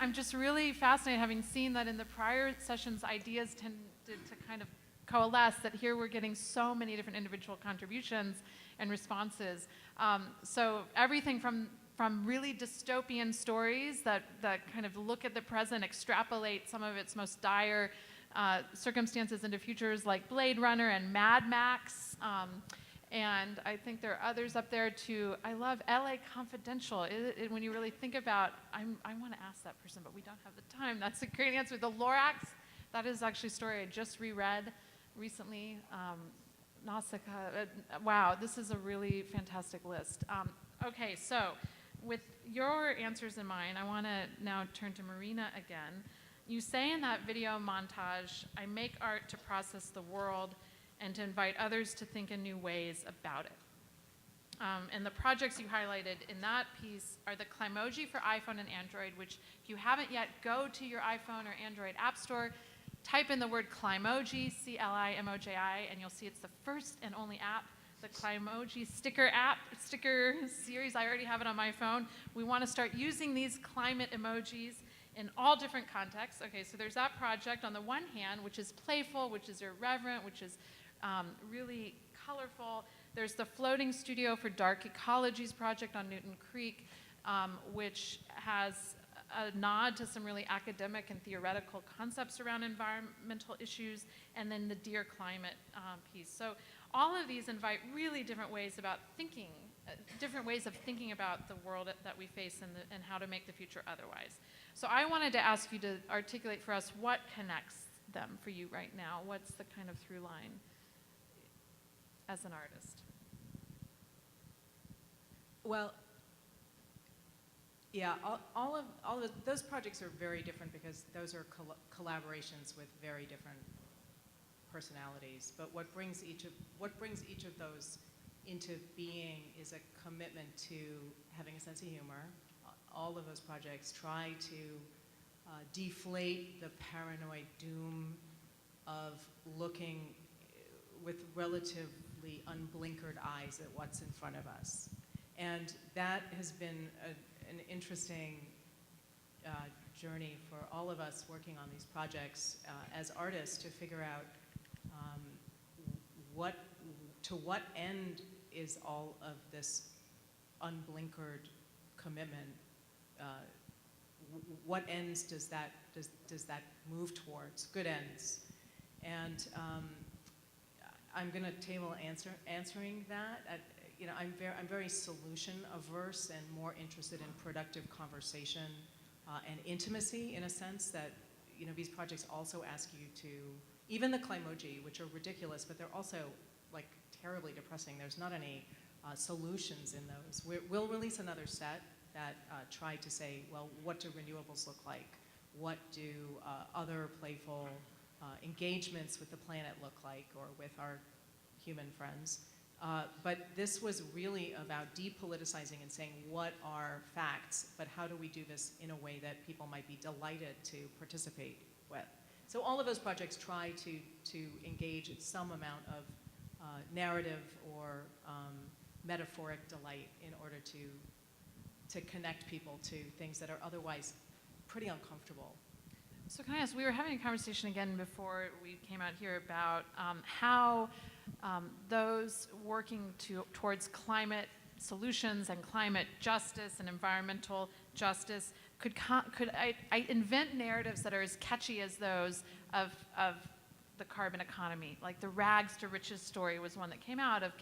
I'm just really fascinated, having seen that in the prior sessions, ideas tended to kind of coalesce, that here we're getting so many different individual contributions and responses. So everything from really dystopian stories that kind of look at the present, extrapolate some of its most dire circumstances into futures, like Blade Runner and Mad Max. And I think there are others up there too. I love LA Confidential. When you really think about, I want to ask that person, but we don't have the time. That's a great answer. The Lorax, that is actually a story I just reread recently. Nausicaa. Wow, this is a really fantastic list. Okay, so with your answers in mind, I want to now turn to Marina again. You say in that video montage, I make art to process the world and to invite others to think in new ways about it. And the projects you highlighted in that piece are the Climoji for iPhone and Android, which if you haven't yet, go to your iPhone or Android app store, type in the word Climoji, C-L-I-M-O-J-I, and you'll see it's the first and only app, the Climoji sticker series. I already have it on my phone. We want to start using these climate emojis in all different contexts. Okay, so there's that project on the one hand, which is playful, which is irreverent, which is really colorful. There's the Floating Studio for Dark Ecologies project on Newton Creek, which has a nod to some really academic and theoretical concepts around environmental issues, and then the Dear Climate piece. So all of these invite really different ways about thinking, different ways of thinking about the world that we face and how to make the future otherwise. So I wanted to ask you to articulate for us what connects them for you right now. What's the kind of through line as an artist? Well, yeah, all of those projects are very different because those are collaborations with very different personalities. But what brings each of those into being is a commitment to having a sense of humor. All of those projects try to deflate the paranoid doom of looking with relatively unblinkered eyes at what's in front of us. And that has been an interesting journey for all of us working on these projects as artists to figure out to what end is all of this unblinkered commitment, what ends does that move towards? Good ends. And I'm going to table answering that. I'm very solution averse and more interested in productive conversation and intimacy, in a sense that these projects also ask you to, even the Climoji, which are ridiculous, but they're also like terribly depressing. There's not any solutions in those. We'll release another set that try to say, well, what do renewables look like? What do other playful engagements with the planet look like, or with our human friends? But this was really about depoliticizing and saying, what are facts, but how do we do this in a way that people might be delighted to participate with? So all of those projects try to engage some amount of narrative or metaphoric delight in order to connect people to things that are otherwise pretty uncomfortable. So can I ask, we were having a conversation again before we came out here about how those working towards climate solutions and climate justice and environmental justice could I invent narratives that are as catchy as those of the carbon economy. Like the rags to riches story was one that came out of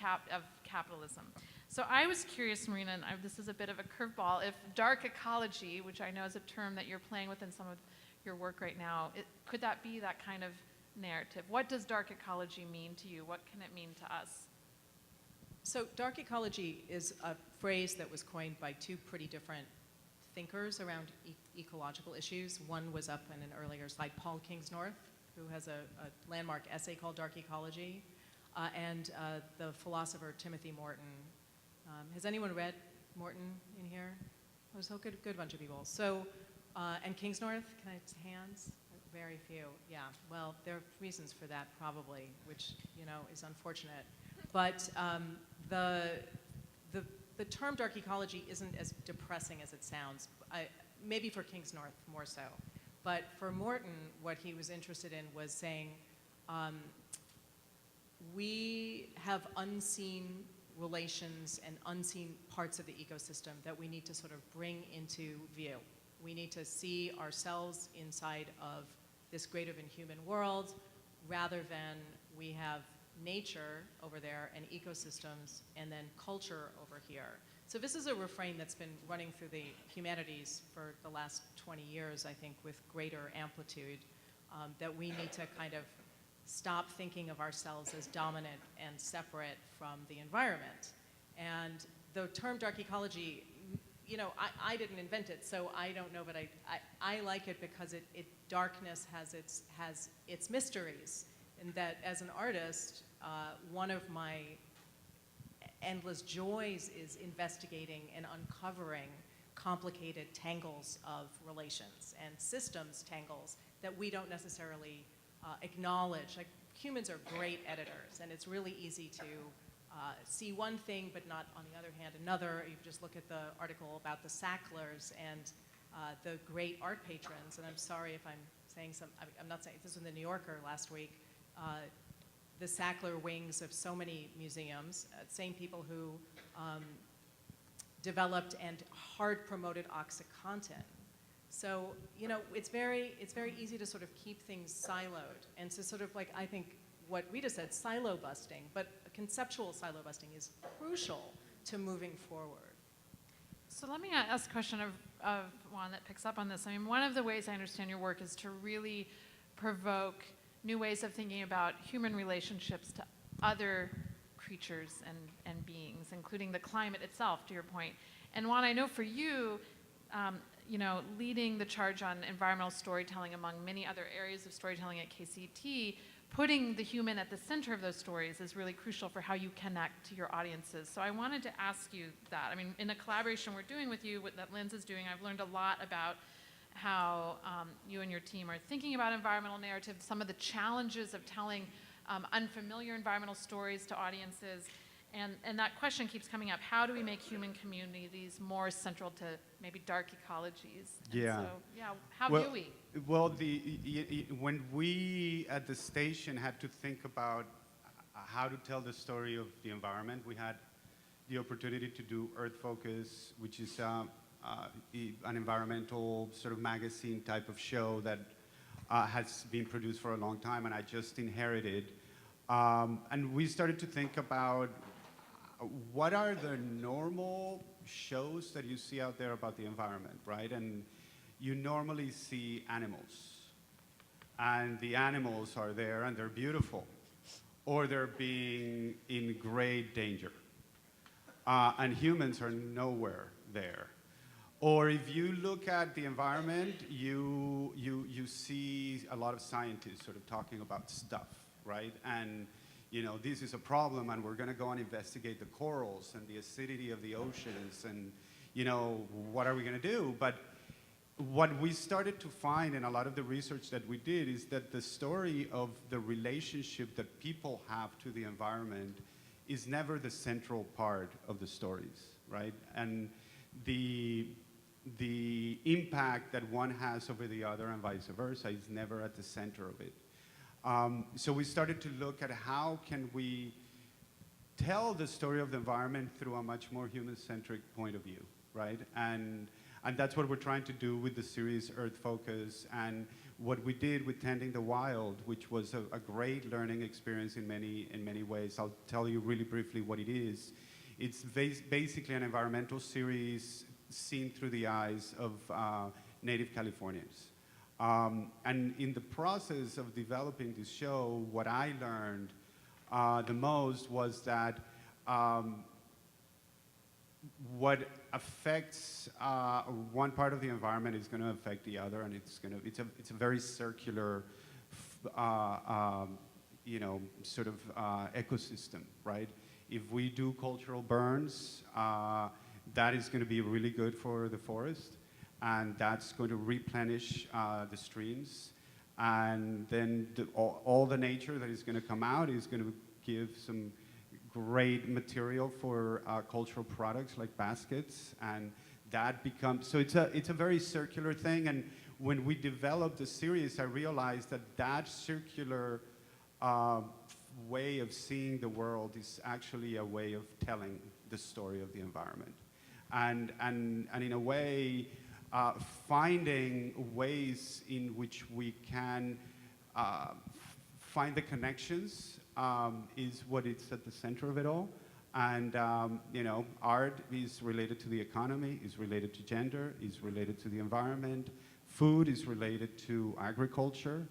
capitalism. So I was curious, Marina, and this is a bit of a curveball, if dark ecology, which I know is a term that you're playing with in some of your work right now, could that be that kind of narrative? What does dark ecology mean to you? What can it mean to us? So dark ecology is a phrase that was coined by two pretty different thinkers around ecological issues. One was up in an earlier slide, Paul Kingsnorth, who has a landmark essay called Dark Ecology, and the philosopher Timothy Morton. Has anyone read Morton in here? Oh, so good bunch of people. So, and Kingsnorth, can I hands? Very few, yeah. Well, there are reasons for that probably, which, is unfortunate. But the term dark ecology isn't as depressing as it sounds, maybe for Kingsnorth more so. But for Morton, what he was interested in was saying, we have unseen relations and unseen parts of the ecosystem that we need to sort of bring into view. We need to see ourselves inside of this greater than human world, rather than we have nature over there and ecosystems and then culture over here. So this is a refrain that's been running through the humanities for the last 20 years, I think, with greater amplitude, that we need to kind of stop thinking of ourselves as dominant and separate from the environment. And the term dark ecology, I didn't invent it, so I don't know, but I like it because darkness has its mysteries. And that as an artist, one of my endless joys is investigating and uncovering complicated tangles of relations and systems tangles that we don't necessarily acknowledge. Like, humans are great editors, and it's really easy to see one thing but not, on the other hand, another. You just look at the article about the Sacklers and the great art patrons, and I'm sorry if I'm saying I'm not saying, this was in the New Yorker last week, the Sackler wings of so many museums, same people who developed and hard promoted OxyContin. So, it's very easy to sort of keep things siloed, and to sort of, like, I think what Rita said, silo busting, but conceptual silo busting is crucial to moving forward. So let me ask a question of Juan that picks up on this. I mean, one of the ways I understand your work is to really provoke new ways of thinking about human relationships to other creatures and beings, including the climate itself, to your point. And Juan, I know for you, leading the charge on environmental storytelling among many other areas of storytelling at KCET, putting the human at the center of those stories is really crucial for how you connect to your audiences. So I wanted to ask you that. I mean, in the collaboration we're doing with you, that Linz is doing, I've learned a lot about how you and your team are thinking about environmental narratives, some of the challenges of telling unfamiliar environmental stories to audiences. And that question keeps coming up. How do we make human communities more central to maybe dark ecologies? Yeah. So, how do we? Well, when we at the station had to think about how to tell the story of the environment, we had the opportunity to do Earth Focus, which is an environmental sort of magazine type of show that has been produced for a long time, and I just inherited. And we started to think about what are the normal shows that you see out there about the environment, right? And you normally see animals. And the animals are there and they're beautiful. Or they're being in great danger. And humans are nowhere there. Or if you look at the environment, you see a lot of scientists sort of talking about stuff, right? And this is a problem, and we're going to go and investigate the corals and the acidity of the oceans, and what are we going to do? But what we started to find in a lot of the research that we did is that the story of the relationship that people have to the environment is never the central part of the stories, right? And the impact that one has over the other and vice versa is never at the center of it. So we started to look at how can we tell the story of the environment through a much more human-centric point of view, right? And that's what we're trying to do with the series Earth Focus, and what we did with Tending the Wild, which was a great learning experience in many ways. I'll tell you really briefly what it is. It's basically an environmental series seen through the eyes of native Californians. And in the process of developing this show, what I learned the most was that what affects one part of the environment is going to affect the other, and it's a very circular, sort of ecosystem, right? If we do cultural burns, that is going to be really good for the forest, and that's going to replenish the streams, and then all the nature that is going to come out is going to give some great material for cultural products like baskets, and that becomes, so it's a very circular thing. And when we developed the series, I realized that circular way of seeing the world is actually a way of telling the story of the environment, and in a way finding ways in which we can find the connections is what is at the center of it all. And art is related to the economy, is related to gender, is related to the environment. Food is related to agriculture.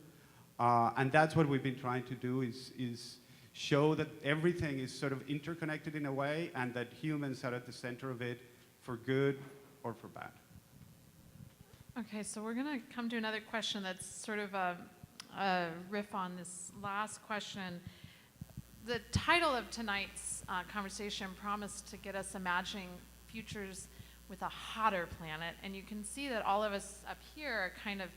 And that's what we've been trying to do, is show that everything is sort of interconnected in a way, and that humans are at the center of it for good or for bad. Okay, so we're going to come to another question that's sort of a riff on this last question. The title of tonight's conversation promised to get us imagining futures with a hotter planet, and you can see that all of us up here are kind of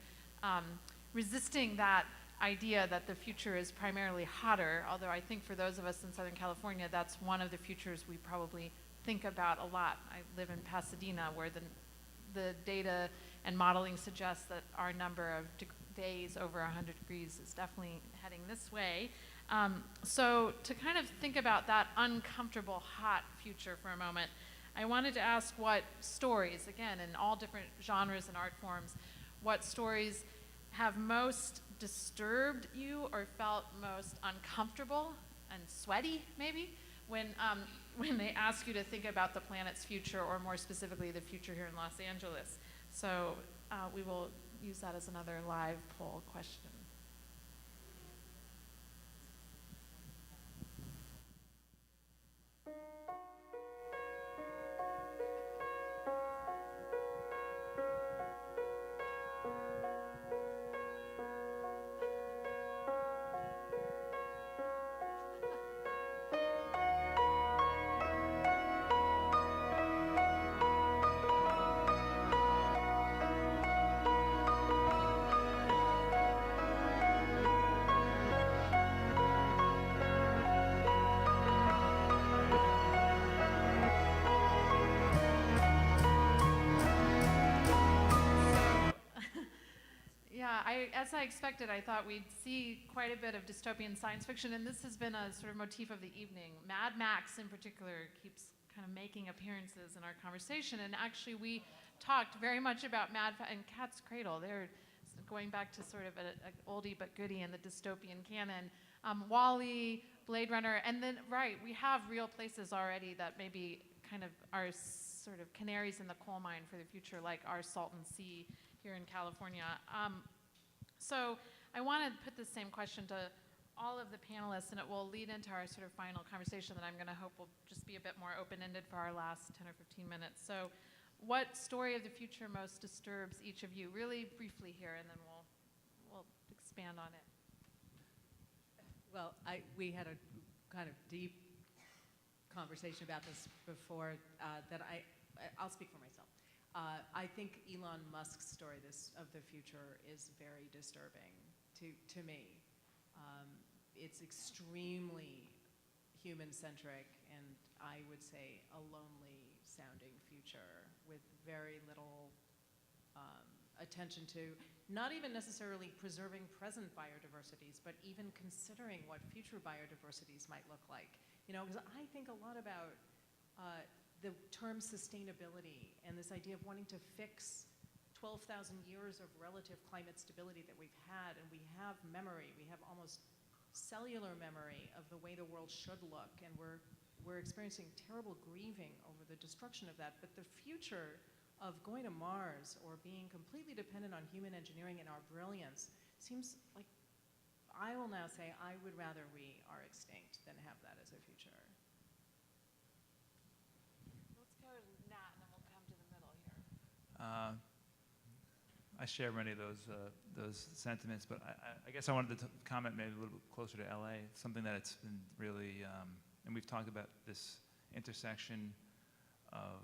resisting that idea that the future is primarily hotter, although I think for those of us in Southern California, that's one of the futures we probably think about a lot. I live in Pasadena, where the data and modeling suggests that our number of days over 100 degrees is definitely heading this way. So to kind of think about that uncomfortable hot future for a moment, I wanted to ask what stories, again, in all different genres and art forms, what stories have most disturbed you or felt most uncomfortable and sweaty, maybe, when they ask you to think about the planet's future, or more specifically, the future here in Los Angeles. So we will use that as another live poll question. As I expected, I thought we'd see quite a bit of dystopian science fiction, and this has been a sort of motif of the evening. Mad Max, in particular, keeps kind of making appearances in our conversation, and actually we talked very much about and Cat's Cradle. They're going back to sort of an oldie but goodie in the dystopian canon. WALL-E, Blade Runner, and then, right, we have real places already that maybe kind of are sort of canaries in the coal mine for the future, like our Salton Sea here in California. So I want to put the same question to all of the panelists, and it will lead into our sort of final conversation that I'm going to hope will just be a bit more open-ended for our last 10 or 15 minutes. So what story of the future most disturbs each of you? Really briefly here, and then we'll expand on it. Well, we had a kind of deep conversation about this before that I'll speak for myself. I think Elon Musk's story of the future is very disturbing to me. It's extremely human-centric and, I would say, a lonely-sounding future with very little attention to not even necessarily preserving present biodiversities, but even considering what future biodiversities might look like. You know, because I think a lot about the term sustainability and this idea of wanting to fix 12,000 years of relative climate stability that we've had, and we have memory, we have almost cellular memory of the way the world should look, and we're experiencing terrible grieving over the destruction of that. But the future of going to Mars or being completely dependent on human engineering and our brilliance seems like, I will now say, I would rather we are extinct than have that as a future. Let's go to Nat, and then we'll come to the middle here. I share many of those sentiments, but I guess I wanted to comment maybe a little bit closer to LA, something that it's been really, and we've talked about this intersection of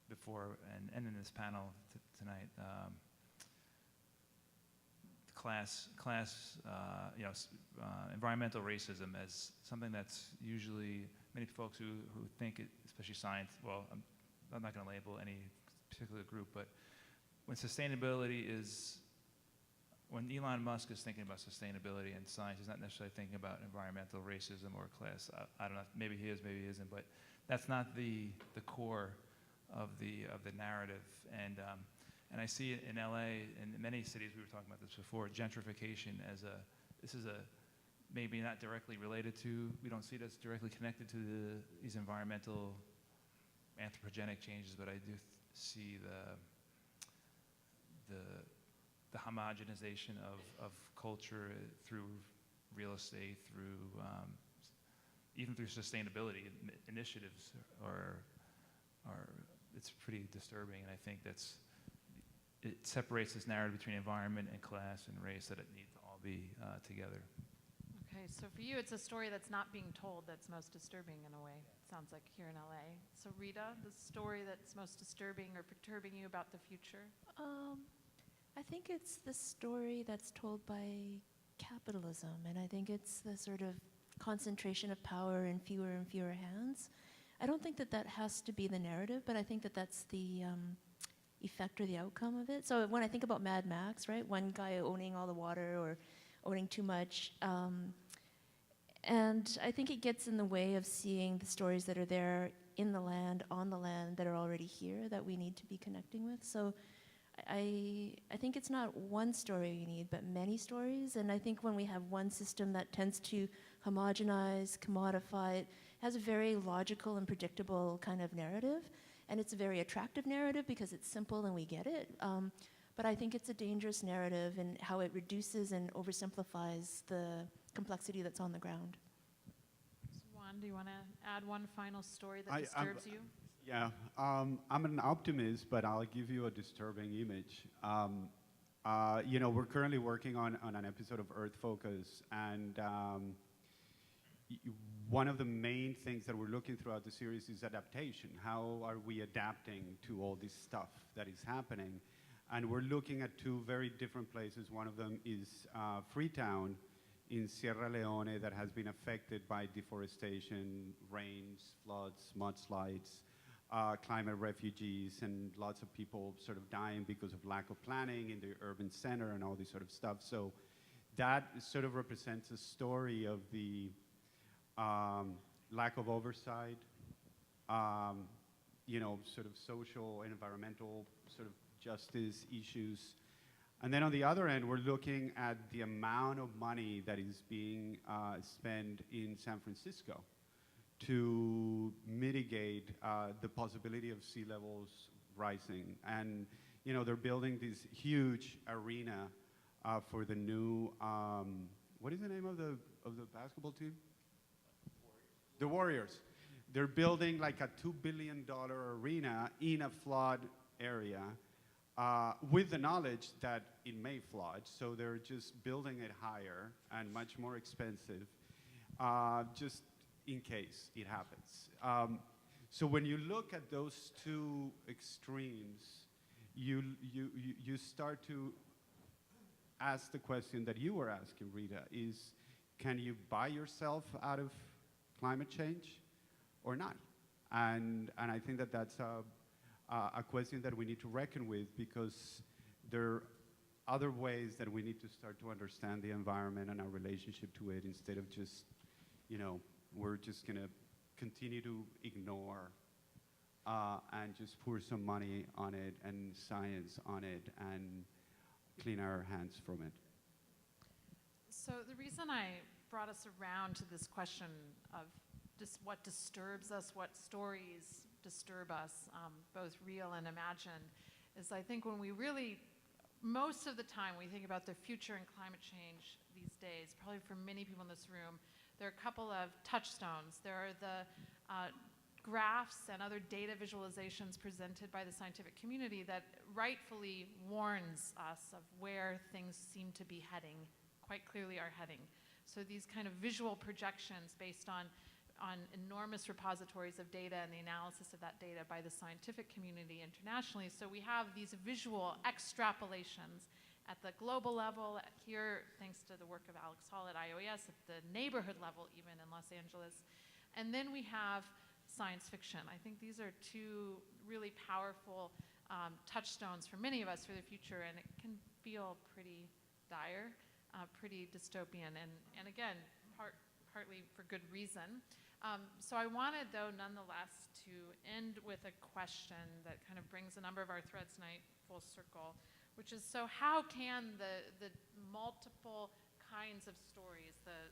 before and in this panel tonight, environmental racism as something that's usually many folks who think it, especially science, well, I'm not going to label any particular group, but when Elon Musk is thinking about sustainability and science, he's not necessarily thinking about environmental racism or class. I don't know, maybe he is, maybe he isn't, but that's not the core of the narrative. And I see it in LA and in many cities, we were talking about this before, gentrification as this is maybe not directly related to, we don't see it as directly connected to these environmental anthropogenic changes, but I do see the homogenization of culture through real estate, even through sustainability initiatives are it's pretty disturbing, and I think it separates this narrative between environment and class and race that it needs to all be together. Okay, so for you, it's a story that's not being told that's most disturbing in a way. Sounds like here in LA. So Rita, the story that's most disturbing or perturbing you about the future? I think it's the story that's told by capitalism, and I think it's the sort of concentration of power in fewer and fewer hands. I don't think that has to be the narrative, but I think that that's the effect or the outcome of it. So when I think about Mad Max, right, one guy owning all the water or owning too much, and I think it gets in the way of seeing the stories that are there in the land, on the land, that are already here that we need to be connecting with. So I think it's not one story you need, but many stories. And I think when we have one system that tends to homogenize, commodify, it has a very logical and predictable kind of narrative. And it's a very attractive narrative because it's simple and we get it. But I think it's a dangerous narrative in how it reduces and oversimplifies the complexity that's on the ground. So Juan, do you want to add one final story that disturbs you? Yeah, I'm an optimist, but I'll give you a disturbing image. We're currently working on an episode of Earth Focus, and one of the main things that we're looking throughout the series is adaptation. How are we adapting to all this stuff that is happening? And we're looking at two very different places. One of them is Freetown in Sierra Leone that has been affected by deforestation, rains, floods, mudslides, climate refugees, and lots of people sort of dying because of lack of planning in the urban center and all this sort of stuff. So that sort of represents a story of the lack of oversight, sort of social and environmental sort of justice issues. And then on the other end, we're looking at the amount of money that is being spent in San Francisco to mitigate the possibility of sea levels rising. And they're building this huge arena for the new, what is the name of the basketball team? The Warriors. They're building like a $2 billion arena in a flood area with the knowledge that it may flood, so they're just building it higher and much more expensive, just in case it happens. So when you look at those two extremes, you start to ask the question that you were asking, Rita, is can you buy yourself out of climate change or not? And I think that that's a question that we need to reckon with, because there are other ways that we need to start to understand the environment and our relationship to it, instead of just, we're just going to continue to ignore and just pour some money on it and science on it and clean our hands from it. So the reason I brought us around to this question of just what disturbs us, what stories disturb us, both real and imagined, is I think when we really, most of the time we think about the future and climate change these days, probably for many people in this room, there are a couple of touchstones. There are the graphs and other data visualizations presented by the scientific community that rightfully warns us of where things seem to be heading, quite clearly are heading. So these kind of visual projections based on enormous repositories of data and the analysis of that data by the scientific community internationally. So we have these visual extrapolations at the global level, here thanks to the work of Alex Hall at IOES, at the neighborhood level even in Los Angeles. And then we have science fiction. I think these are two really powerful touchstones for many of us for the future, and it can feel pretty dire, pretty dystopian, and again, partly for good reason. So I wanted, though, nonetheless, to end with a question that kind of brings a number of our threads tonight full circle, which is, so how can the multiple kinds of stories, the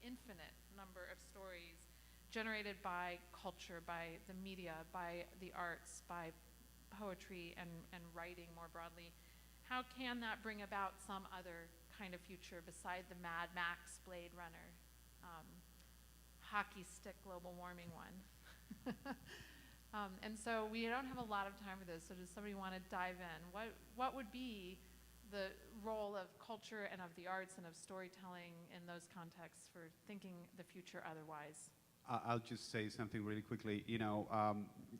infinite number of stories generated by culture, by the media, by the arts, by poetry and writing more broadly, how can that bring about some other kind of future beside the Mad Max, Blade Runner, hockey stick global warming one? And so we don't have a lot of time for this, so does somebody want to dive in? What would be the role of culture and of the arts and of storytelling in those contexts for thinking the future otherwise? I'll just say something really quickly.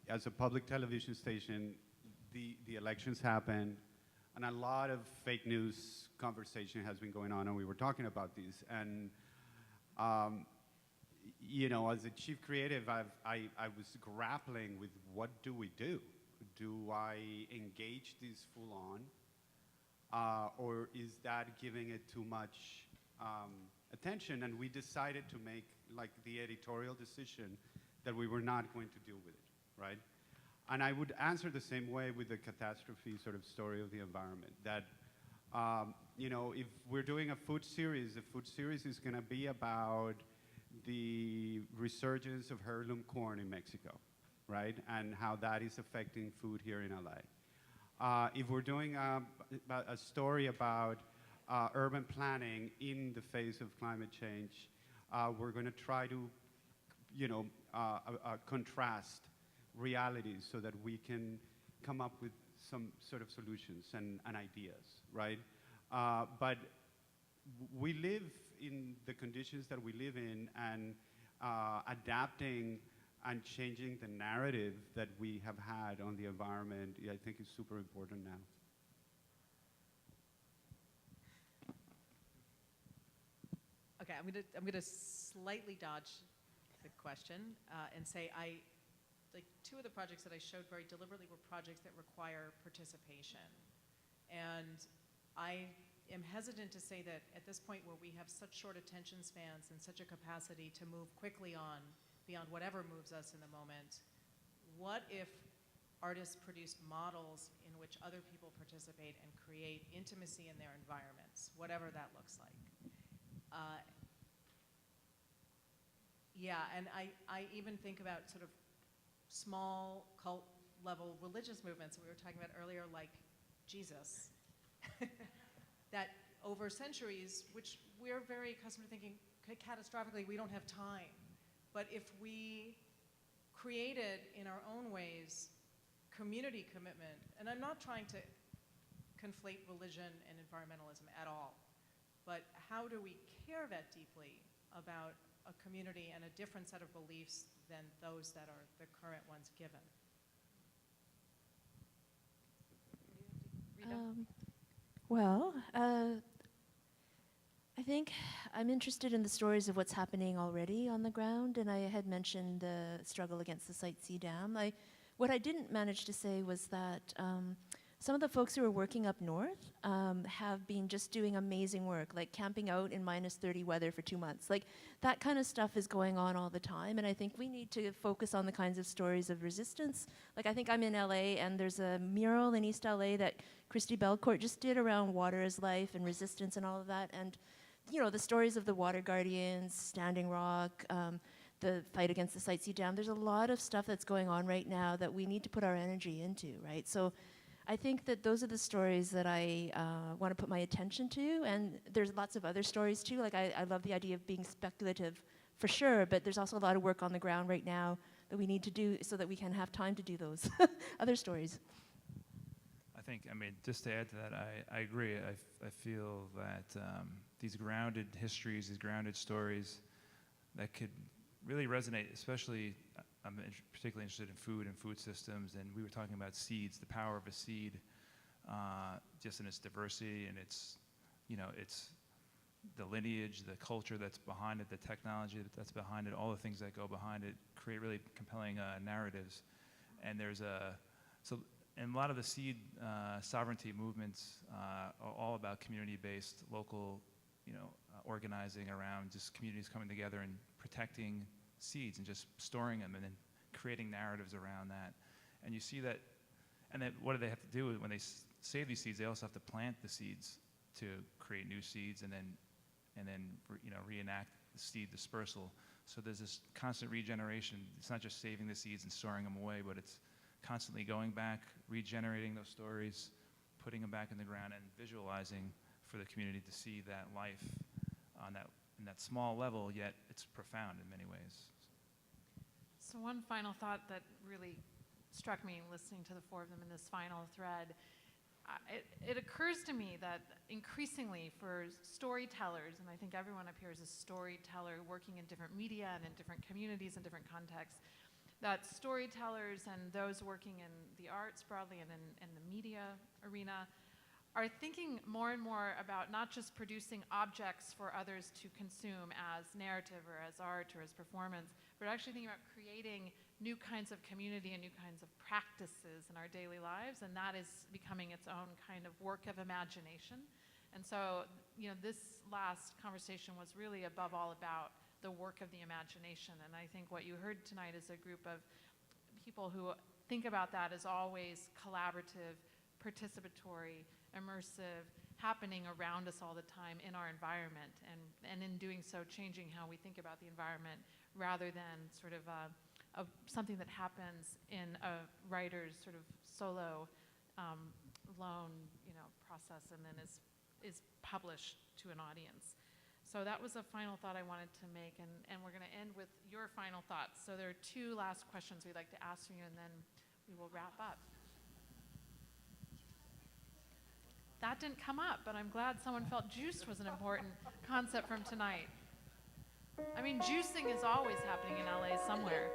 As a public television station, the elections happen, and a lot of fake news conversation has been going on, and we were talking about these. And as a chief creative, I was grappling with, what do we do? Do I engage this full on, or is that giving it too much attention? And we decided to make the editorial decision that we were not going to deal with it, right? And I would answer the same way with the catastrophe sort of story of the environment, that if we're doing a food series, the food series is going to be about the resurgence of heirloom corn in Mexico, right? And how that is affecting food here in LA. If we're doing a story about urban planning in the face of climate change, we're going to try to, contrast realities so that we can come up with some sort of solutions and ideas, right? But we live in the conditions that we live in, and adapting and changing the narrative that we have had on the environment, I think, is super important now. Okay, I'm gonna slightly dodge the question and say two of the projects that I showed very deliberately were projects that require participation, and I am hesitant to say that at this point where we have such short attention spans and such a capacity to move quickly on beyond whatever moves us in the moment, what if artists produce models in which other people participate and create intimacy in their environments, whatever that looks like? Yeah, and I even think about sort of small cult level religious movements that we were talking about earlier, like Jesus, that over centuries, which we're very accustomed to thinking catastrophically, we don't have time. But if we created in our own ways community commitment, and I'm not trying to conflate religion and environmentalism at all, but how do we care that deeply about a community and a different set of beliefs than those that are the current ones given? Rita? Well, I I think I'm interested in the stories of what's happening already on the ground, and I had mentioned the struggle against the Site C dam. What I didn't manage to say was that some of the folks who are working up north have been just doing amazing work, like camping out in -30 weather for 2 months. Like, that kind of stuff is going on all the time, and I think we need to focus on the kinds of stories of resistance. Like, I think I'm in LA, and there's a mural in East LA that Christy Belcourt just did around water is life and resistance and all of that, and the stories of the water guardians, Standing Rock, the fight against the Site C dam. There's a lot of stuff that's going on right now that we need to put our energy into, right? So I think that those are the stories that I want to put my attention to, and there's lots of other stories too. Like, I love the idea of being speculative for sure, but there's also a lot of work on the ground right now that we need to do so that we can have time to do those other stories. I mean, just to add to that, I agree. I feel that these grounded histories, these grounded stories that could really resonate, especially I'm particularly interested in food and food systems, and we were talking about seeds, the power of a seed, just in its diversity and its the lineage, the culture that's behind it, the technology that's behind it, all the things that go behind it create really compelling narratives. And there's and a lot of the seed sovereignty movements are all about community-based, local, organizing around just communities coming together and protecting seeds and just storing them and then creating narratives around that. And you see that, and then what do they have to do when they save these seeds? They also have to plant the seeds to create new seeds and then reenact the seed dispersal. So there's this constant regeneration. It's not just saving the seeds and storing them away, but it's constantly going back, regenerating those stories, putting them back in the ground, and visualizing for the community to see that life on that small level, yet it's profound in many ways. So one final thought that really struck me listening to the four of them in this final thread, it occurs to me that increasingly for storytellers, and I think everyone up here is a storyteller working in different media and in different communities and different contexts, that storytellers and those working in the arts broadly and in the media arena are thinking more and more about not just producing objects for others to consume as narrative or as art or as performance, but actually thinking about creating new kinds of community and new kinds of practices in our daily lives, and that is becoming its own kind of work of imagination. And so, this last conversation was really above all about the work of the imagination, and I think what you heard tonight is a group of people who think about that as always collaborative, participatory, immersive, happening around us all the time in our environment, and in doing so changing how we think about the environment rather than sort of something that happens in a writer's sort of solo lone process and then is published to an audience. So that was a final thought I wanted to make, and we're going to end with your final thoughts. So there are two last questions we'd like to ask you, and then we will wrap up. That didn't come up, but I'm glad someone felt juice was an important concept from tonight. I mean, juicing is always happening in LA somewhere.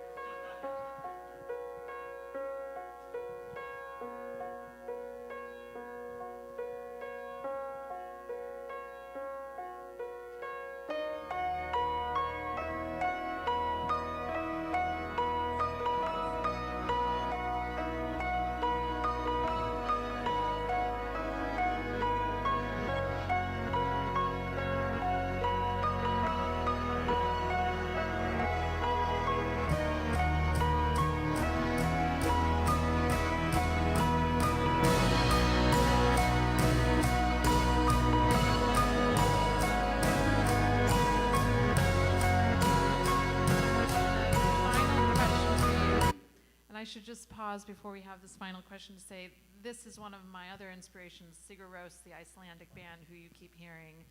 I should just pause before we have this final question to say this is one of my other inspirations, Sigur Rós, the Icelandic band who you keep hearing,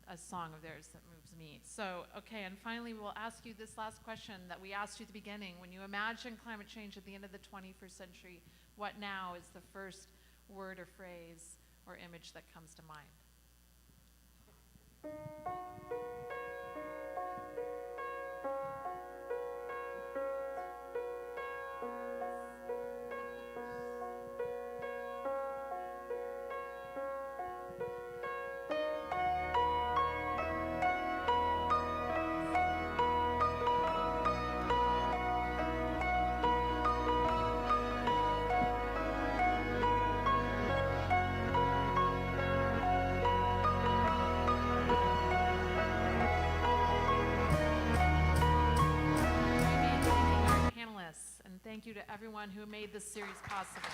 a song of theirs that moves me. So, okay, and finally we'll ask you this last question that we asked you at the beginning. When you imagine climate change at the end of the 21st century, what now is the first word or phrase or image that comes to mind? to everyone who made this series possible.